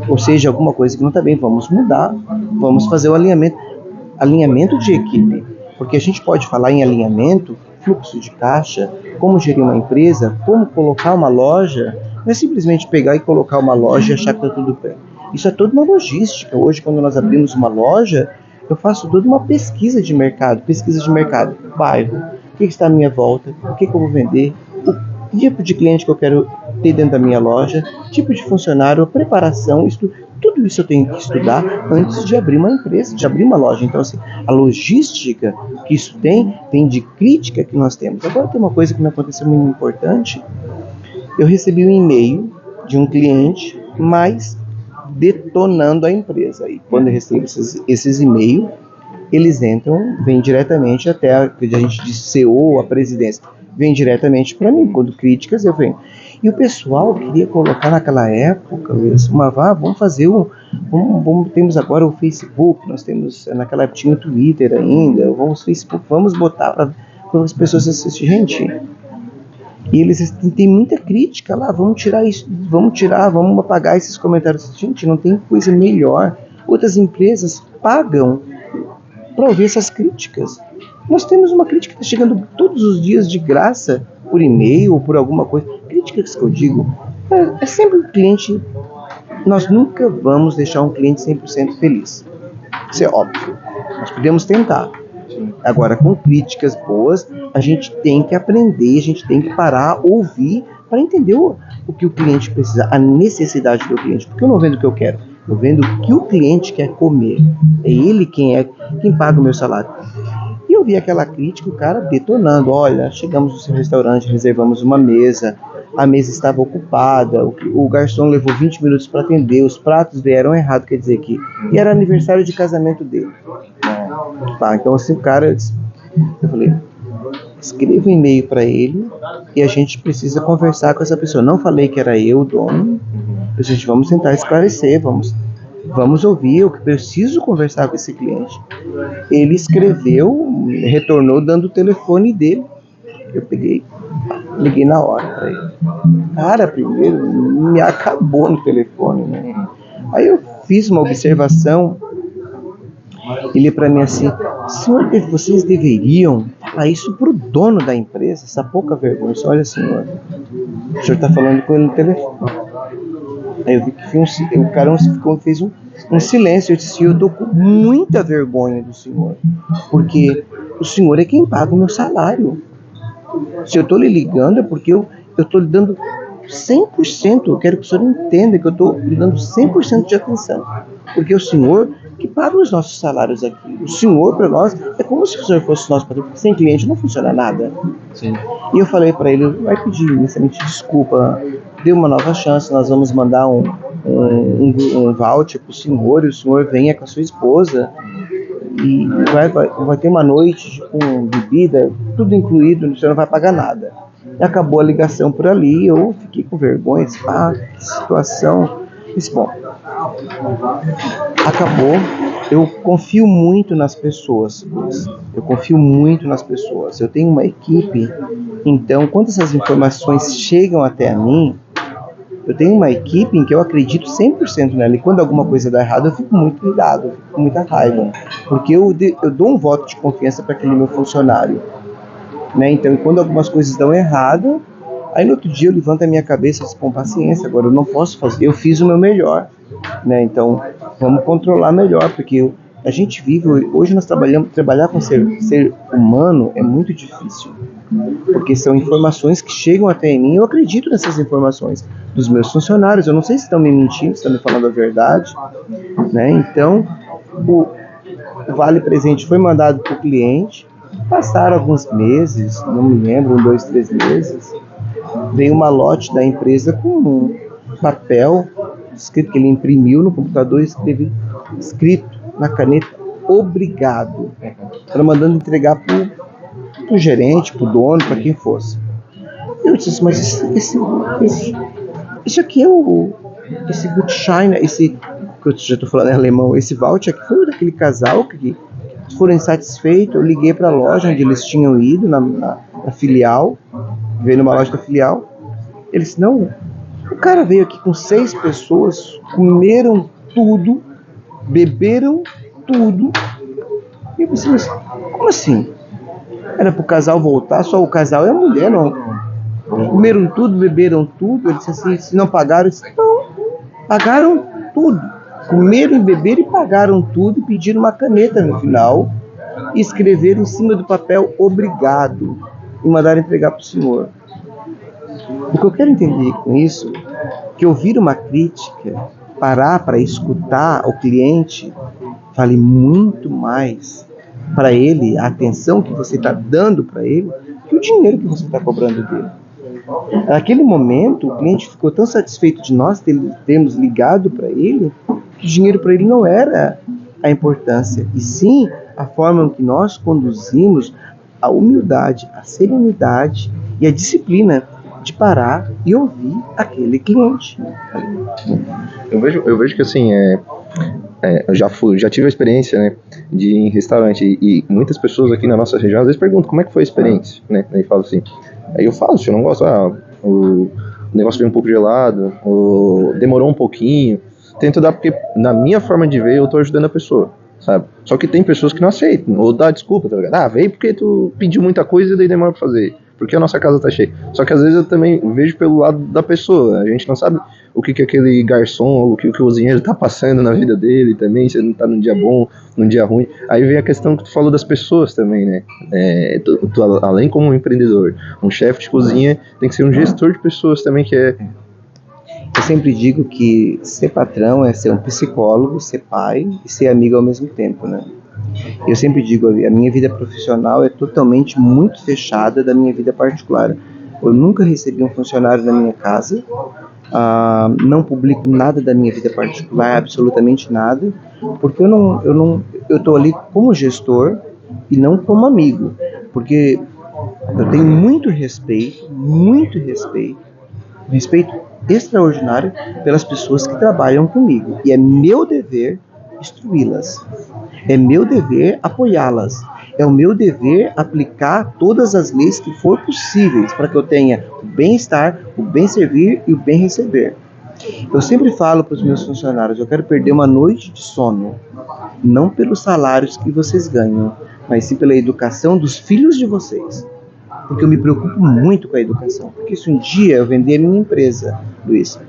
Ou seja, alguma coisa que não está bem, vamos mudar, vamos fazer o alinhamento de equipe. Porque a gente pode falar em alinhamento, fluxo de caixa, como gerir uma empresa, como colocar uma loja. Não é simplesmente pegar e colocar uma loja e achar que está tudo bem. Isso é toda uma logística. Hoje, quando nós abrimos uma loja, eu faço toda uma pesquisa de mercado, bairro, o que está à minha volta, o que eu vou vender, o tipo de cliente que eu quero ter dentro da minha loja, tipo de funcionário, a preparação, tudo isso eu tenho que estudar antes de abrir uma empresa, de abrir uma loja. Então, assim, a logística que isso vem de crítica que nós temos. Agora tem uma coisa que me aconteceu muito importante. Eu recebi um e-mail de um cliente, mas detonando a empresa. E quando eu recebo esses e-mails, eles vêm diretamente até a gente de CEO, a presidência, vem diretamente para mim. Quando críticas, eu venho. E o pessoal queria colocar naquela época, vamos fazer temos agora o Facebook, nós temos, naquela época tinha o Twitter ainda, vamos botar para as pessoas assistirem. Gente, e eles têm muita crítica lá, vamos vamos apagar esses comentários. Gente, não tem coisa melhor. Outras empresas pagam para ouvir essas críticas. Nós temos uma crítica que está chegando todos os dias de graça, por e-mail ou por alguma coisa. Críticas que eu digo, é sempre um cliente. Nós nunca vamos deixar um cliente 100% feliz. Isso é óbvio. Nós podemos tentar. Agora, com críticas boas, a gente tem que aprender, a gente tem que parar, ouvir, para entender o que o cliente precisa, a necessidade do cliente. Porque eu não vendo o que eu quero, eu vendo o que o cliente quer comer. É ele quem paga o meu salário. E eu vi aquela crítica, o cara detonando. Olha, chegamos no seu restaurante, reservamos uma mesa, a mesa estava ocupada, o garçom levou 20 minutos para atender, os pratos vieram errado, quer dizer que... E era aniversário de casamento dele. Então assim, o cara... Eu falei, escreva um e-mail para ele e a gente precisa conversar com essa pessoa. Não falei que era eu o dono. A gente, vamos tentar esclarecer, vamos ouvir, eu preciso conversar com esse cliente. Ele escreveu, retornou dando o telefone dele. Eu liguei na hora para ele. Cara, primeiro, me acabou no telefone, né? Aí eu fiz uma observação. Ele para mim assim, senhor, vocês deveriam falar isso pro dono da empresa, essa pouca vergonha. Olha, senhor, o senhor está falando com ele no telefone. Aí eu vi que o cara fez um silêncio. Eu disse, eu tô com muita vergonha do senhor, porque o senhor é quem paga o meu salário. Se eu estou lhe ligando é porque eu estou lhe dando 100%, eu quero que o senhor entenda que eu estou lhe dando 100% de atenção, porque é o senhor que paga os nossos salários aqui. O senhor, para nós, é como se o senhor fosse nosso patrão, porque sem cliente não funciona nada. Sim. E eu falei para ele, vai pedir inicialmente desculpa, dê uma nova chance, nós vamos mandar um voucher para o senhor, e o senhor venha com a sua esposa, e vai ter uma noite com bebida, tudo incluído, o senhor não vai pagar nada. E acabou a ligação por ali, eu fiquei com vergonha, disse, que situação. Disse, bom, acabou. Eu confio muito nas pessoas, eu tenho uma equipe, então quando essas informações chegam até mim, eu tenho uma equipe em que eu acredito 100% nela, e quando alguma coisa dá errado, eu fico muito irritado, eu fico com muita raiva, porque eu dou um voto de confiança para aquele meu funcionário, né? Então, quando algumas coisas dão errado, aí no outro dia eu levanto a minha cabeça e digo, com paciência, agora eu não posso fazer, eu fiz o meu melhor, né? Então, vamos controlar melhor, porque a gente vive, hoje nós trabalhar com ser humano é muito difícil. porque são informações que chegam até mim, eu acredito nessas informações dos meus funcionários, eu não sei se estão me mentindo, se estão me falando a verdade, né? Então, o Vale Presente foi mandado para o cliente, passaram alguns meses, não me lembro, 1, 2, 3 meses, veio uma lote da empresa com um papel escrito que ele imprimiu no computador, escrito na caneta, obrigado. Era mandando entregar para o gerente, para o dono, para quem fosse. Eu disse, mas isso aqui é esse Gutschein, esse que eu já estou falando em alemão, esse voucher aqui foi daquele casal que foram insatisfeitos. Eu liguei para a loja onde eles tinham ido, na filial, veio numa loja da filial. Eles, não, o cara veio aqui com 6 pessoas, comeram tudo, beberam tudo. E eu pensei, mas como assim? Era para o casal voltar, só o casal e a mulher, não. Comeram tudo, beberam tudo. Ele disse assim, se não pagaram, eu disse, não, pagaram tudo. Comeram e beberam e pagaram tudo e pediram uma caneta no final e escreveram em cima do papel obrigado e mandaram entregar para o senhor. O que eu quero entender com isso, que ouvir uma crítica, parar para escutar o cliente, vale muito mais para ele, a atenção que você está dando para ele, que o dinheiro que você está cobrando dele. Naquele momento, o cliente ficou tão satisfeito de nós termos ligado para ele, que o dinheiro para ele não era a importância, e sim a forma em que nós conduzimos a humildade, a serenidade e a disciplina de parar e ouvir aquele cliente. Eu vejo que assim, eu já tive a experiência, né, de ir em restaurante, e muitas pessoas aqui na nossa região às vezes perguntam como é que foi a experiência, né? Aí falo assim, aí eu falo, se eu não gosto, o negócio veio um pouco gelado, ou demorou um pouquinho, tento dar, porque na minha forma de ver eu tô ajudando a pessoa, sabe? Só que tem pessoas que não aceitam, ou dá desculpa, tá ligado? Veio porque tu pediu muita coisa e daí demora pra fazer, porque a nossa casa tá cheia. Só que às vezes eu também vejo pelo lado da pessoa, a gente não sabe o que aquele garçom, o que o cozinheiro tá passando na vida dele também, se ele não tá num dia bom, num dia ruim. Aí vem a questão que tu falou das pessoas também, né? Tu, além como um empreendedor, um chefe de cozinha tem que ser um gestor de pessoas também, que é... Eu sempre digo que ser patrão é ser um psicólogo, ser pai e ser amigo ao mesmo tempo, né? Eu sempre digo, a minha vida profissional é totalmente muito fechada da minha vida particular. Eu nunca recebi um funcionário na minha casa, não publico nada da minha vida particular, absolutamente nada, porque eu estou ali como gestor e não como amigo, porque eu tenho muito respeito extraordinário pelas pessoas que trabalham comigo, e é meu dever instruí-las, é meu dever apoiá-las, é o meu dever aplicar todas as leis que for possíveis para que eu tenha o bem-estar, o bem servir e o bem receber. Eu sempre falo para os meus funcionários, eu quero perder uma noite de sono, não pelos salários que vocês ganham, mas sim pela educação dos filhos de vocês. Porque eu me preocupo muito com a educação. Porque se um dia eu vender minha empresa, Luiz,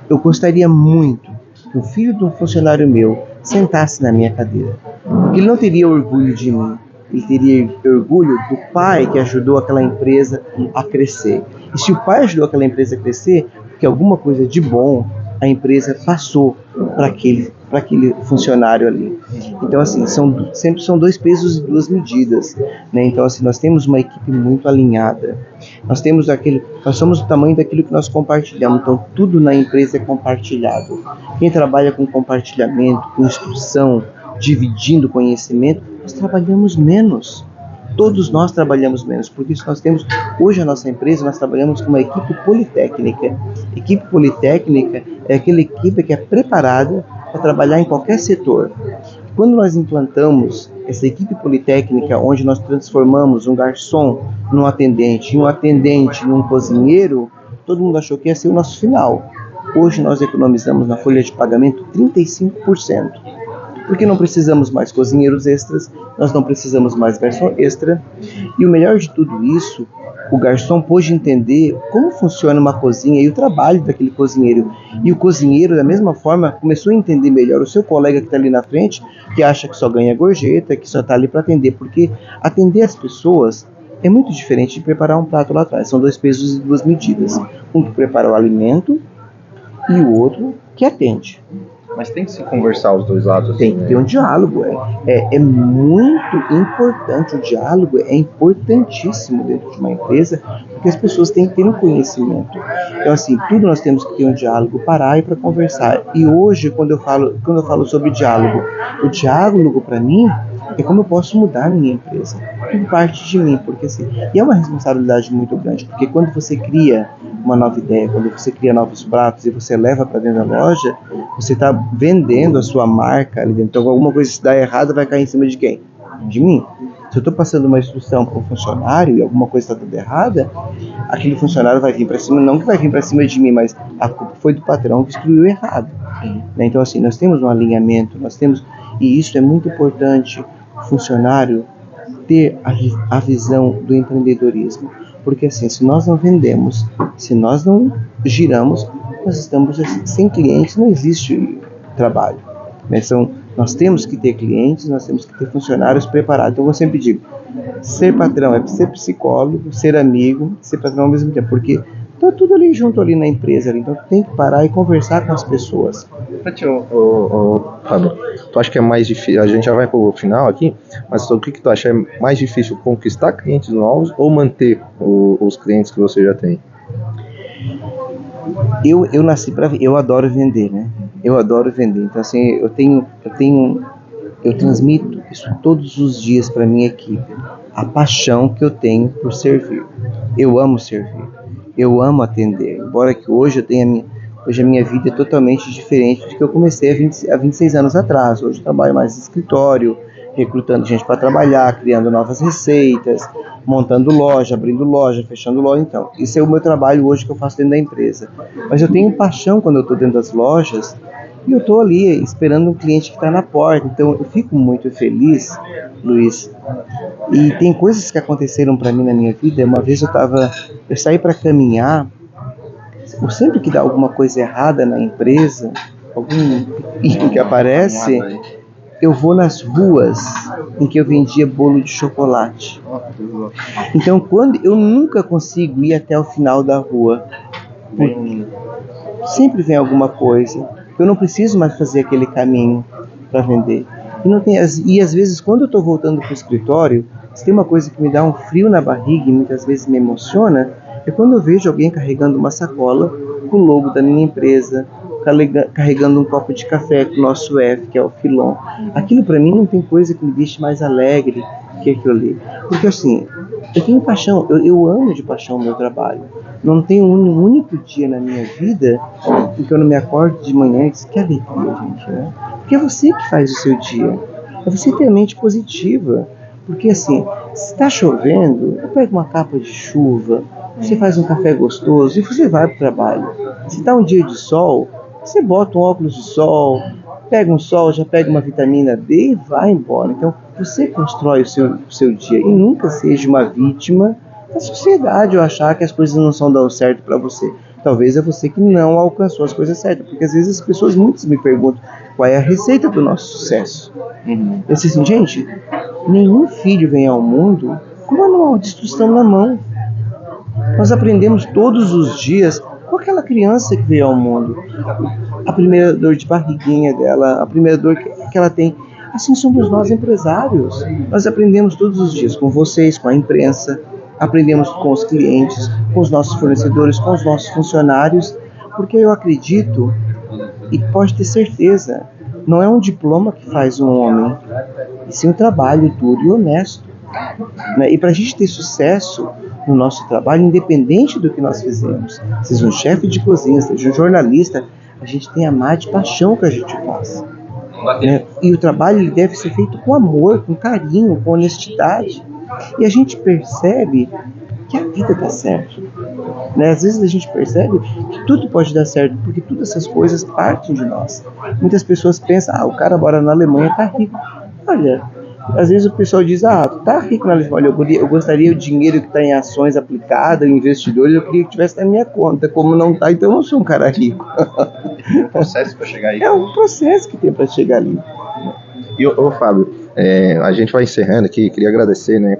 eu gostaria muito que o filho de um funcionário meu sentasse na minha cadeira. Porque ele não teria orgulho de mim, ele teria orgulho do pai que ajudou aquela empresa a crescer. E se o pai ajudou aquela empresa a crescer, porque alguma coisa de bom a empresa passou para aquele funcionário ali. Então, assim, sempre são 2 pesos e 2 medidas, né? Então, assim, nós temos uma equipe muito alinhada. Nós somos o tamanho daquilo que nós compartilhamos. Então, tudo na empresa é compartilhado. Quem trabalha com compartilhamento, com instrução, dividindo conhecimento, nós trabalhamos menos. Todos nós trabalhamos menos, por isso nós temos, hoje a nossa empresa, nós trabalhamos com uma equipe politécnica. Equipe politécnica é aquela equipe que é preparada para trabalhar em qualquer setor. Quando nós implantamos essa equipe politécnica, onde nós transformamos um garçom num atendente, e um atendente num cozinheiro, todo mundo achou que ia ser o nosso final. Hoje nós economizamos na folha de pagamento 35%. Porque não precisamos mais cozinheiros extras, nós não precisamos mais garçom extra. E o melhor de tudo isso, o garçom pôde entender como funciona uma cozinha e o trabalho daquele cozinheiro. E o cozinheiro, da mesma forma, começou a entender melhor o seu colega que está ali na frente, que acha que só ganha gorjeta, que só está ali para atender. Porque atender as pessoas é muito diferente de preparar um prato lá atrás. São 2 pesos e 2 medidas. Um que prepara o alimento e o outro que atende. Mas tem que se conversar os dois lados, assim, Tem que ter um diálogo. É muito importante. O diálogo é importantíssimo dentro de uma empresa, porque as pessoas têm que ter um conhecimento. Então, assim, tudo nós temos que ter um diálogo, parar e para conversar. E hoje, quando eu falo sobre diálogo, o diálogo para mim é como eu posso mudar a minha empresa. Tudo parte de mim, porque assim, e é uma responsabilidade muito grande, porque quando você cria uma nova ideia, quando você cria novos pratos e você leva para dentro da loja, você está vendendo a sua marca ali dentro. Então, alguma coisa se dá errada, vai cair em cima de quem? De mim. Se eu estou passando uma instrução para um funcionário e alguma coisa está dando errada, aquele funcionário vai vir para cima, não que vai vir para cima de mim, mas a culpa foi do patrão que instruiu errado. Né? Então, assim, nós temos um alinhamento, e isso é muito importante, o funcionário ter a visão do empreendedorismo. Porque assim, se nós não vendemos, se nós não giramos, nós estamos assim, sem clientes, não existe trabalho. Né? Nós temos que ter clientes, nós temos que ter funcionários preparados. Então eu sempre digo, ser patrão é ser psicólogo, ser amigo, ser patrão ao mesmo tempo, porque está tudo ali junto ali na empresa, ali. Então tem que parar e conversar com as pessoas. Fábio, tu acha que é mais difícil, a gente já vai pro final aqui, mas o que tu acha, é mais difícil conquistar clientes novos ou manter os clientes que você já tem? Eu nasci eu adoro vender, né? Eu adoro vender. Então assim, eu transmito isso todos os dias para minha equipe, a paixão que eu tenho por servir. Eu amo servir, eu amo atender. Embora que hoje a minha vida é totalmente diferente do que eu comecei há 26 anos atrás. Hoje eu trabalho mais no escritório, recrutando gente para trabalhar, criando novas receitas, montando loja, abrindo loja, fechando loja. Então, isso é o meu trabalho hoje que eu faço dentro da empresa. Mas eu tenho paixão quando eu estou dentro das lojas e eu estou ali esperando um cliente que está na porta. Então, eu fico muito feliz, Luiz. E tem coisas que aconteceram para mim na minha vida. Uma vez eu saí para caminhar. Sempre que dá alguma coisa errada na empresa, algum pico que aparece, eu vou nas ruas em que eu vendia bolo de chocolate. Então, quando eu nunca consigo ir até o final da rua, sempre vem alguma coisa. Eu não preciso mais fazer aquele caminho para vender. E às vezes, quando eu estou voltando para o escritório, se tem uma coisa que me dá um frio na barriga e muitas vezes me emociona, é quando eu vejo alguém carregando uma sacola com o logo da minha empresa, carregando um copo de café com o nosso F, que é o Filon. Aquilo para mim não tem coisa que me deixe mais alegre que aquilo ali. Porque assim, eu tenho paixão, eu amo de paixão o meu trabalho. Não tem um único dia na minha vida em que eu não me acordo de manhã e digo, que alegria, gente, né? Porque é você que faz o seu dia. É você ter a mente positiva. Porque assim, se está chovendo, eu pego uma capa de chuva, você faz um café gostoso e você vai para o trabalho. Se está um dia de sol, você bota um óculos de sol, pega um sol, já pega uma vitamina D e vai embora. Então, você constrói o seu dia e nunca seja uma vítima da sociedade ou achar que as coisas não estão dando certo para você. Talvez é você que não alcançou as coisas certas, porque às vezes as pessoas muitas me perguntam qual é a receita do nosso sucesso. Eu disse assim, gente, nenhum filho vem ao mundo com uma manual de instrução na mão. Nós aprendemos todos os dias com aquela criança que veio ao mundo. A primeira dor de barriguinha dela, a primeira dor que ela tem. Assim somos nós empresários. Nós aprendemos todos os dias com vocês, com a imprensa, aprendemos com os clientes, com os nossos fornecedores, com os nossos funcionários, porque eu acredito, e pode ter certeza, não é um diploma que faz um homem, e sim um trabalho duro e honesto. Né? E para a gente ter sucesso no nosso trabalho, independente do que nós fizemos, seja um chefe de cozinha, seja um jornalista, a gente tem amar de paixão o que a gente faz. Né? E o trabalho ele deve ser feito com amor, com carinho, com honestidade. E a gente percebe que a vida dá certo. Né? Às vezes a gente percebe que tudo pode dar certo, porque todas essas coisas partem de nós. Muitas pessoas pensam, o cara mora na Alemanha, tá rico. Olha, às vezes o pessoal diz, tu tá rico na Alemanha, eu gostaria o dinheiro que está em ações aplicado, em investidores, eu queria que tivesse na minha conta. Como não tá, então eu não sou um cara rico. É um processo para chegar aí. É um processo que tem para chegar ali. E, Fábio, A gente vai encerrando aqui, queria agradecer, né?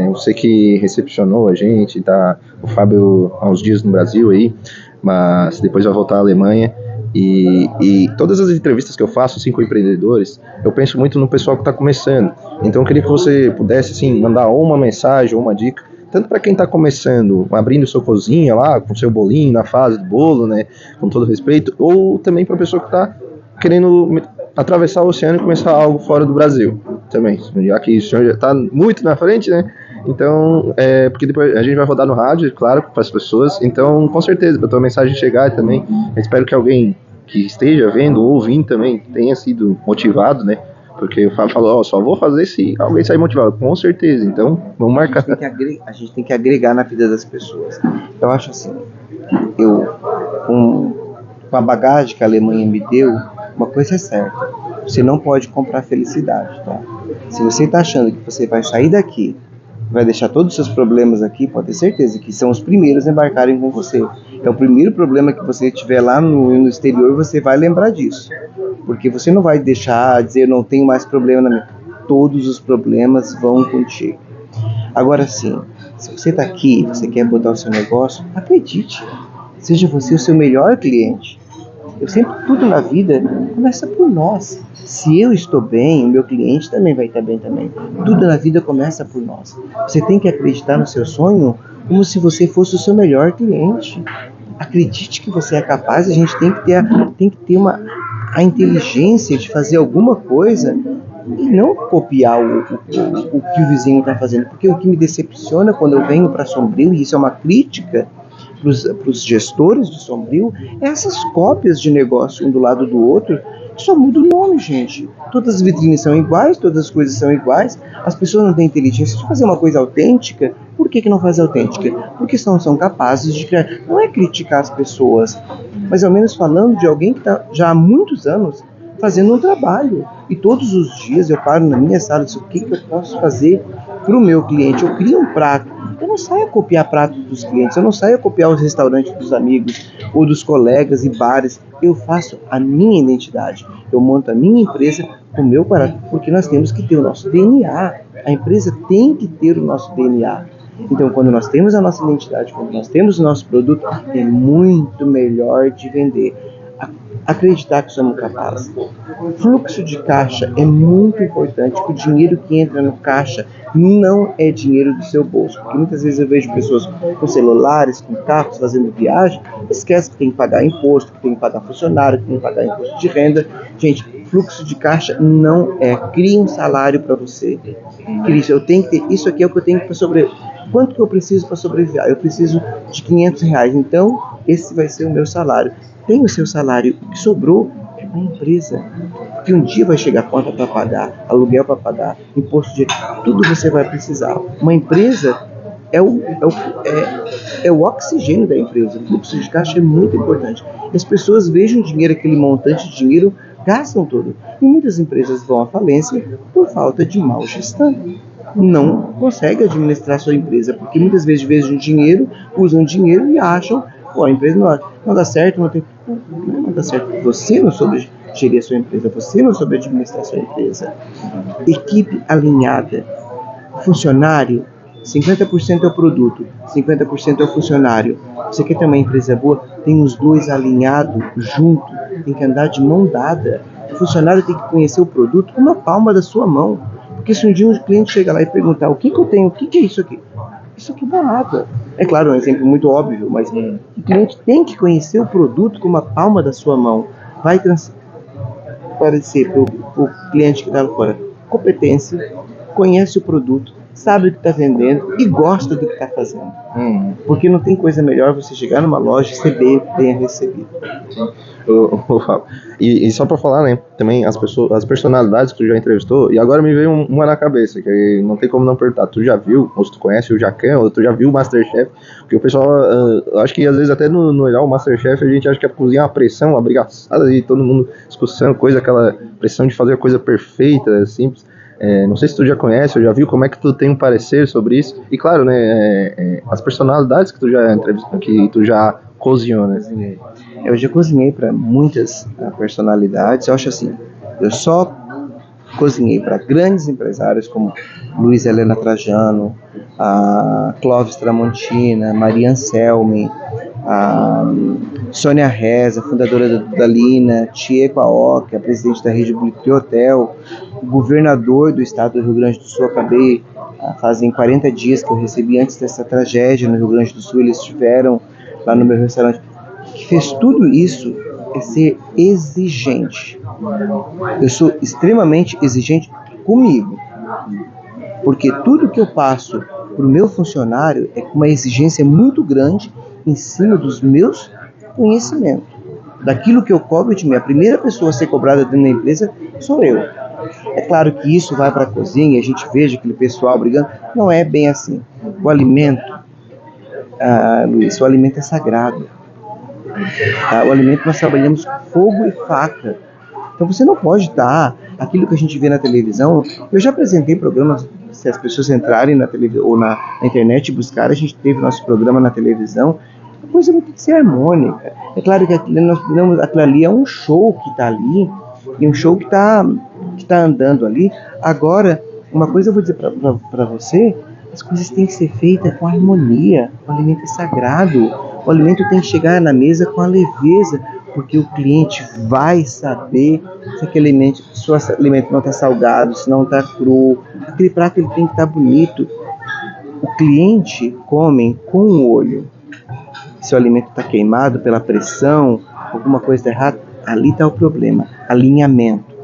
Você que recepcionou a gente, tá? O Fábio há uns dias no Brasil aí, mas depois vai voltar à Alemanha. E todas as entrevistas que eu faço assim, com empreendedores, eu penso muito no pessoal que está começando. Então eu queria que você pudesse assim, mandar ou uma mensagem ou uma dica, tanto para quem está começando, abrindo sua cozinha lá, com seu bolinho na fase do bolo, né, com todo respeito, ou também para a pessoa que está querendo atravessar o oceano e começar algo fora do Brasil também, já que o senhor já está muito na frente, né? Então, porque depois a gente vai rodar no rádio, claro, para as pessoas. Então, com certeza, para a tua mensagem chegar também, eu espero que alguém que esteja vendo ou ouvindo também tenha sido motivado, né? Porque o Fábio falou, só vou fazer se alguém sair motivado. Com certeza, então vamos marcar. A gente tem que agregar na vida das pessoas. Eu acho assim, com a bagagem que a Alemanha me deu, uma coisa é certa, você não pode comprar felicidade, tá? Se você está achando que você vai sair daqui, vai deixar todos os seus problemas aqui, pode ter certeza que são os primeiros a embarcarem com você. É o primeiro problema que você tiver lá no exterior, você vai lembrar disso. Porque você não vai deixar dizer, eu não tenho mais problema na minha... Todos os problemas vão contigo. Agora sim, se você está aqui, você quer botar o seu negócio, acredite. Seja você o seu melhor cliente. Tudo na vida começa por nós. Se eu estou bem, o meu cliente também vai estar bem também. Tudo na vida começa por nós. Você tem que acreditar no seu sonho como se você fosse o seu melhor cliente. Acredite que você é capaz. A gente tem que ter a inteligência de fazer alguma coisa e não copiar o que o vizinho está fazendo. Porque o que me decepciona quando eu venho para Sombrio, e isso é uma crítica para os gestores de Sombrio, é essas cópias de negócio um do lado do outro. Só muda o nome, gente. Todas as vitrines são iguais, todas as coisas são iguais. As pessoas não têm inteligência de fazer uma coisa autêntica. Por que não faz autêntica? Porque não são capazes de criar. Não é criticar as pessoas, mas ao menos falando de alguém que está já há muitos anos fazendo um trabalho. E todos os dias eu paro na minha sala e digo, o que eu posso fazer para o meu cliente? Eu crio um prato. Eu não saio a copiar pratos dos clientes, eu não saio a copiar os restaurantes dos amigos ou dos colegas e bares. Eu faço a minha identidade, eu monto a minha empresa com o meu caráter, porque nós temos que ter o nosso DNA. A empresa tem que ter o nosso DNA. Então, quando nós temos a nossa identidade, quando nós temos o nosso produto, é muito melhor de vender. Acreditar que somos capazes. Fluxo de caixa é muito importante, porque o dinheiro que entra no caixa não é dinheiro do seu bolso. Porque muitas vezes eu vejo pessoas com celulares, com carros, fazendo viagem, esquece que tem que pagar imposto, que tem que pagar funcionário, que tem que pagar imposto de renda. Gente, fluxo de caixa não é. Crie um salário para você. Eu tenho que ter, isso aqui é o que eu tenho para sobreviver. Quanto que eu preciso para sobreviver? Eu preciso de R$500, então esse vai ser o meu salário. Tem o seu salário, o que sobrou é uma empresa, porque um dia vai chegar conta para pagar, aluguel para pagar, imposto de... tudo você vai precisar. Uma empresa é o oxigênio da empresa. O fluxo de caixa é muito importante. As pessoas vejam o dinheiro, aquele montante de dinheiro, gastam tudo. E muitas empresas vão à falência por falta de mal gestão. Não consegue administrar sua empresa, porque muitas vezes veem dinheiro, usam dinheiro e acham, a empresa não dá certo, não dá certo. Você não soube gerir a sua empresa, você não soube administrar a sua empresa. Equipe alinhada, funcionário, 50% é o produto, 50% é o funcionário. Você quer ter uma empresa boa? Tem os dois alinhados junto, tem que andar de mão dada. O funcionário tem que conhecer o produto com uma palma da sua mão. Porque se um dia um cliente chega lá e perguntar o que eu tenho, o que é isso aqui? Isso aqui não é nada. É claro, é um exemplo muito óbvio, mas o cliente tem que conhecer o produto com uma palma da sua mão. Vai transparecer para o cliente que está lá fora competência, conhece o produto, sabe o que está vendendo e gosta do que está fazendo. Porque não tem coisa melhor você chegar numa loja e receber o que tenha recebido. E só pra falar, né, também as personalidades que tu já entrevistou, e agora me veio uma na cabeça, que não tem como não perguntar, tu já viu, ou se tu conhece o Jacan, ou tu já viu o Masterchef, porque o pessoal, acho que às vezes até no olhar o Masterchef a gente acha que a cozinha é uma pressão, uma brigaçada, e todo mundo discussão, aquela pressão de fazer a coisa perfeita, simples. Não sei se tu já conhece ou já viu, como é que tu tem um parecer sobre isso, e claro, né, as personalidades que tu já entrevistou, que tu já cozinhou, né? Eu já cozinhei para muitas personalidades. Eu acho assim, eu só cozinhei para grandes empresários como Luiz Helena Trajano, a Clóvis Tramontina, Maria Anselmi, a Sônia Reza, fundadora da Dudalina, Tieko Aoki, a presidente da Rede Bullitt Hotel, o governador do estado do Rio Grande do Sul. Acabei, fazem 40 dias que eu recebi antes dessa tragédia no Rio Grande do Sul, eles estiveram lá no meu restaurante. O que fez tudo isso é ser exigente. Eu sou extremamente exigente comigo, porque tudo que eu passo para o meu funcionário é com uma exigência muito grande em cima dos meus conhecimentos, daquilo que eu cobro de mim. A primeira pessoa a ser cobrada dentro da empresa sou eu. É claro que isso vai para a cozinha e a gente veja aquele pessoal brigando. Não é bem assim. O alimento, Luiz, o alimento é sagrado. O alimento nós trabalhamos com fogo e faca. Então você não pode dar aquilo que a gente vê na televisão. Eu já apresentei programas, se as pessoas entrarem na televisão ou na internet e buscarem, a gente teve nosso programa na televisão. Uma coisa muito desarmônica. É claro que aquilo ali é um show que está ali, e um show que tá andando ali. Agora, uma coisa eu vou dizer para você, as coisas têm que ser feitas com harmonia. O alimento é sagrado. O alimento tem que chegar na mesa com a leveza, porque o cliente vai saber se aquele alimento não está salgado, se não está cru. Aquele prato ele tem que estar bonito. O cliente come com o olho. Se o alimento está queimado pela pressão, alguma coisa está errada, ali está o problema. Alinhamento.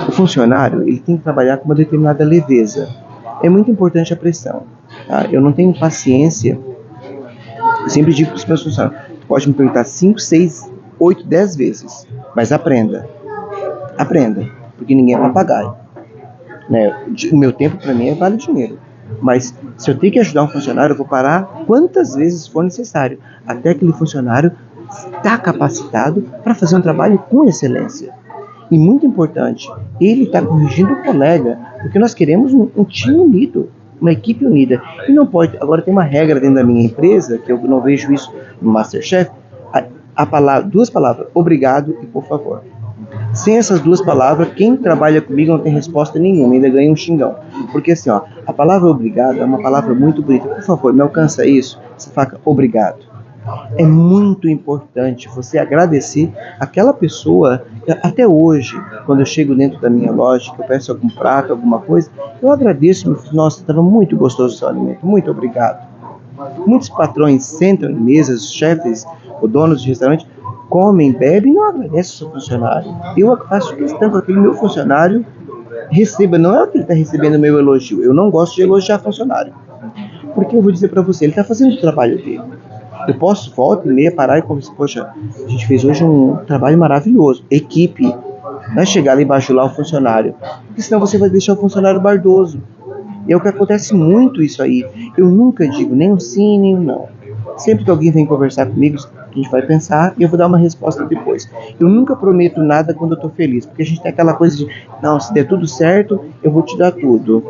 O funcionário ele tem que trabalhar com uma determinada leveza. É muito importante a pressão. Tá? Eu não tenho paciência. Eu sempre digo para os meus funcionários: tu pode me perguntar 5, 6, 8, 10 vezes, mas aprenda. Aprenda, porque ninguém é papagaio. Né? O meu tempo para mim vale dinheiro. Mas se eu tenho que ajudar um funcionário, eu vou parar quantas vezes for necessário, até aquele funcionário está capacitado para fazer um trabalho com excelência. E muito importante, ele está corrigindo o colega, porque nós queremos um time unido, uma equipe unida. E não pode, agora tem uma regra dentro da minha empresa, que eu não vejo isso no Masterchef, duas palavras, obrigado e por favor. Sem essas duas palavras, quem trabalha comigo não tem resposta nenhuma, ainda ganha um xingão. Porque assim, a palavra obrigado é uma palavra muito bonita. Por favor, me alcança isso, você fala obrigado. É muito importante você agradecer aquela pessoa. Até hoje, quando eu chego dentro da minha loja, que eu peço algum prato, alguma coisa, eu agradeço, nossa, estava muito gostoso o seu alimento, muito obrigado. Muitos patrões sentam em mesas, os chefes, os donos de restaurante, comem, bebem e não agradecem o seu funcionário. Eu faço questão que aquele meu funcionário receba, não é que ele está recebendo o meu elogio, eu não gosto de elogiar funcionário. Porque eu vou dizer para você, ele está fazendo o trabalho dele. Eu posso, volta e meia, parar e conversar: poxa, a gente fez hoje um trabalho maravilhoso. Equipe, não é chegar lá e bajular o funcionário, porque senão você vai deixar o funcionário bardoso. E é o que acontece muito isso aí. Eu nunca digo nem um sim, nem um não. Sempre que alguém vem conversar comigo, a gente vai pensar e eu vou dar uma resposta depois. Eu nunca prometo nada quando eu estou feliz, porque a gente tem aquela coisa de, não, se der tudo certo, eu vou te dar tudo.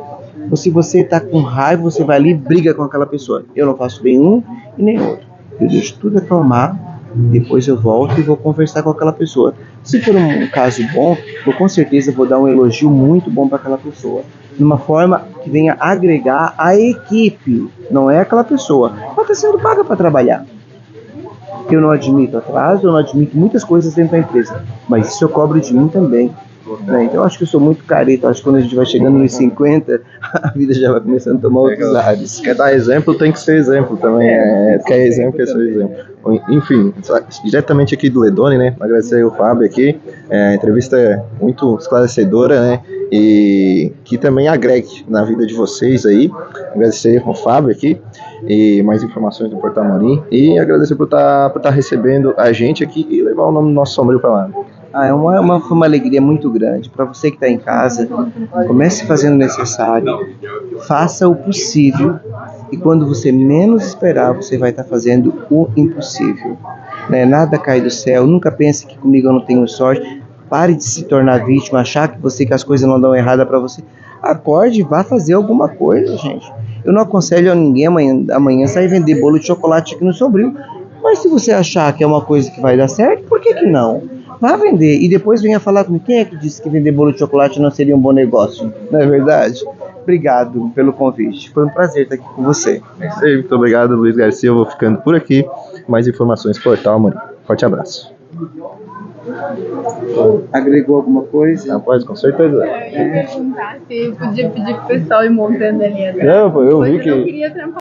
Ou se você está com raiva, você vai ali e briga com aquela pessoa. Eu não faço nem um e nem outro. Eu deixo tudo acalmar, depois eu volto e vou conversar com aquela pessoa. Se for um caso bom, eu com certeza vou dar um elogio muito bom para aquela pessoa, de uma forma que venha agregar a equipe, não é aquela pessoa. Ela está sendo paga para trabalhar. Eu não admito atraso, eu não admito muitas coisas dentro da empresa, mas isso eu cobro de mim também. Né? Então eu acho que eu sou muito careta. Acho que quando a gente vai chegando nos 50, a vida já vai começando a tomar outros ares. Quer dar exemplo, tem que ser exemplo também. Quer exemplo, quer ser exemplo. Enfim, diretamente aqui do Ledone, né? Agradecer ao Fábio aqui. A entrevista é muito esclarecedora, né? E que também agregue na vida de vocês aí. Agradecer ao Fábio aqui e mais informações do Portal Amorim. E agradecer por estar recebendo a gente aqui e levar o nome do nosso Sombrio para lá. Foi uma alegria muito grande. Para você que está em casa, comece fazendo o necessário, faça o possível, e quando você menos esperar, você vai estar fazendo o impossível. Né? Nada cai do céu, nunca pense que comigo eu não tenho sorte. Pare de se tornar vítima, achar que as coisas não dão errada para você. Acorde e vá fazer alguma coisa, gente. Eu não aconselho a ninguém amanhã sair vender bolo de chocolate aqui no Sombrio. Mas se você achar que é uma coisa que vai dar certo, por que não? Vá vender e depois venha falar comigo. Quem é que disse que vender bolo de chocolate não seria um bom negócio? Não é verdade? Obrigado pelo convite. Foi um prazer estar aqui com você. É isso aí, muito obrigado, Luiz Garcia. Eu vou ficando por aqui. Mais informações, Portal Amorim. Forte abraço. Agregou alguma coisa? Rapaz, com certeza. Eu ia perguntar se podia pedir pro pessoal ir montando ali atrás. Não, eu vi Eu não que queria trampar.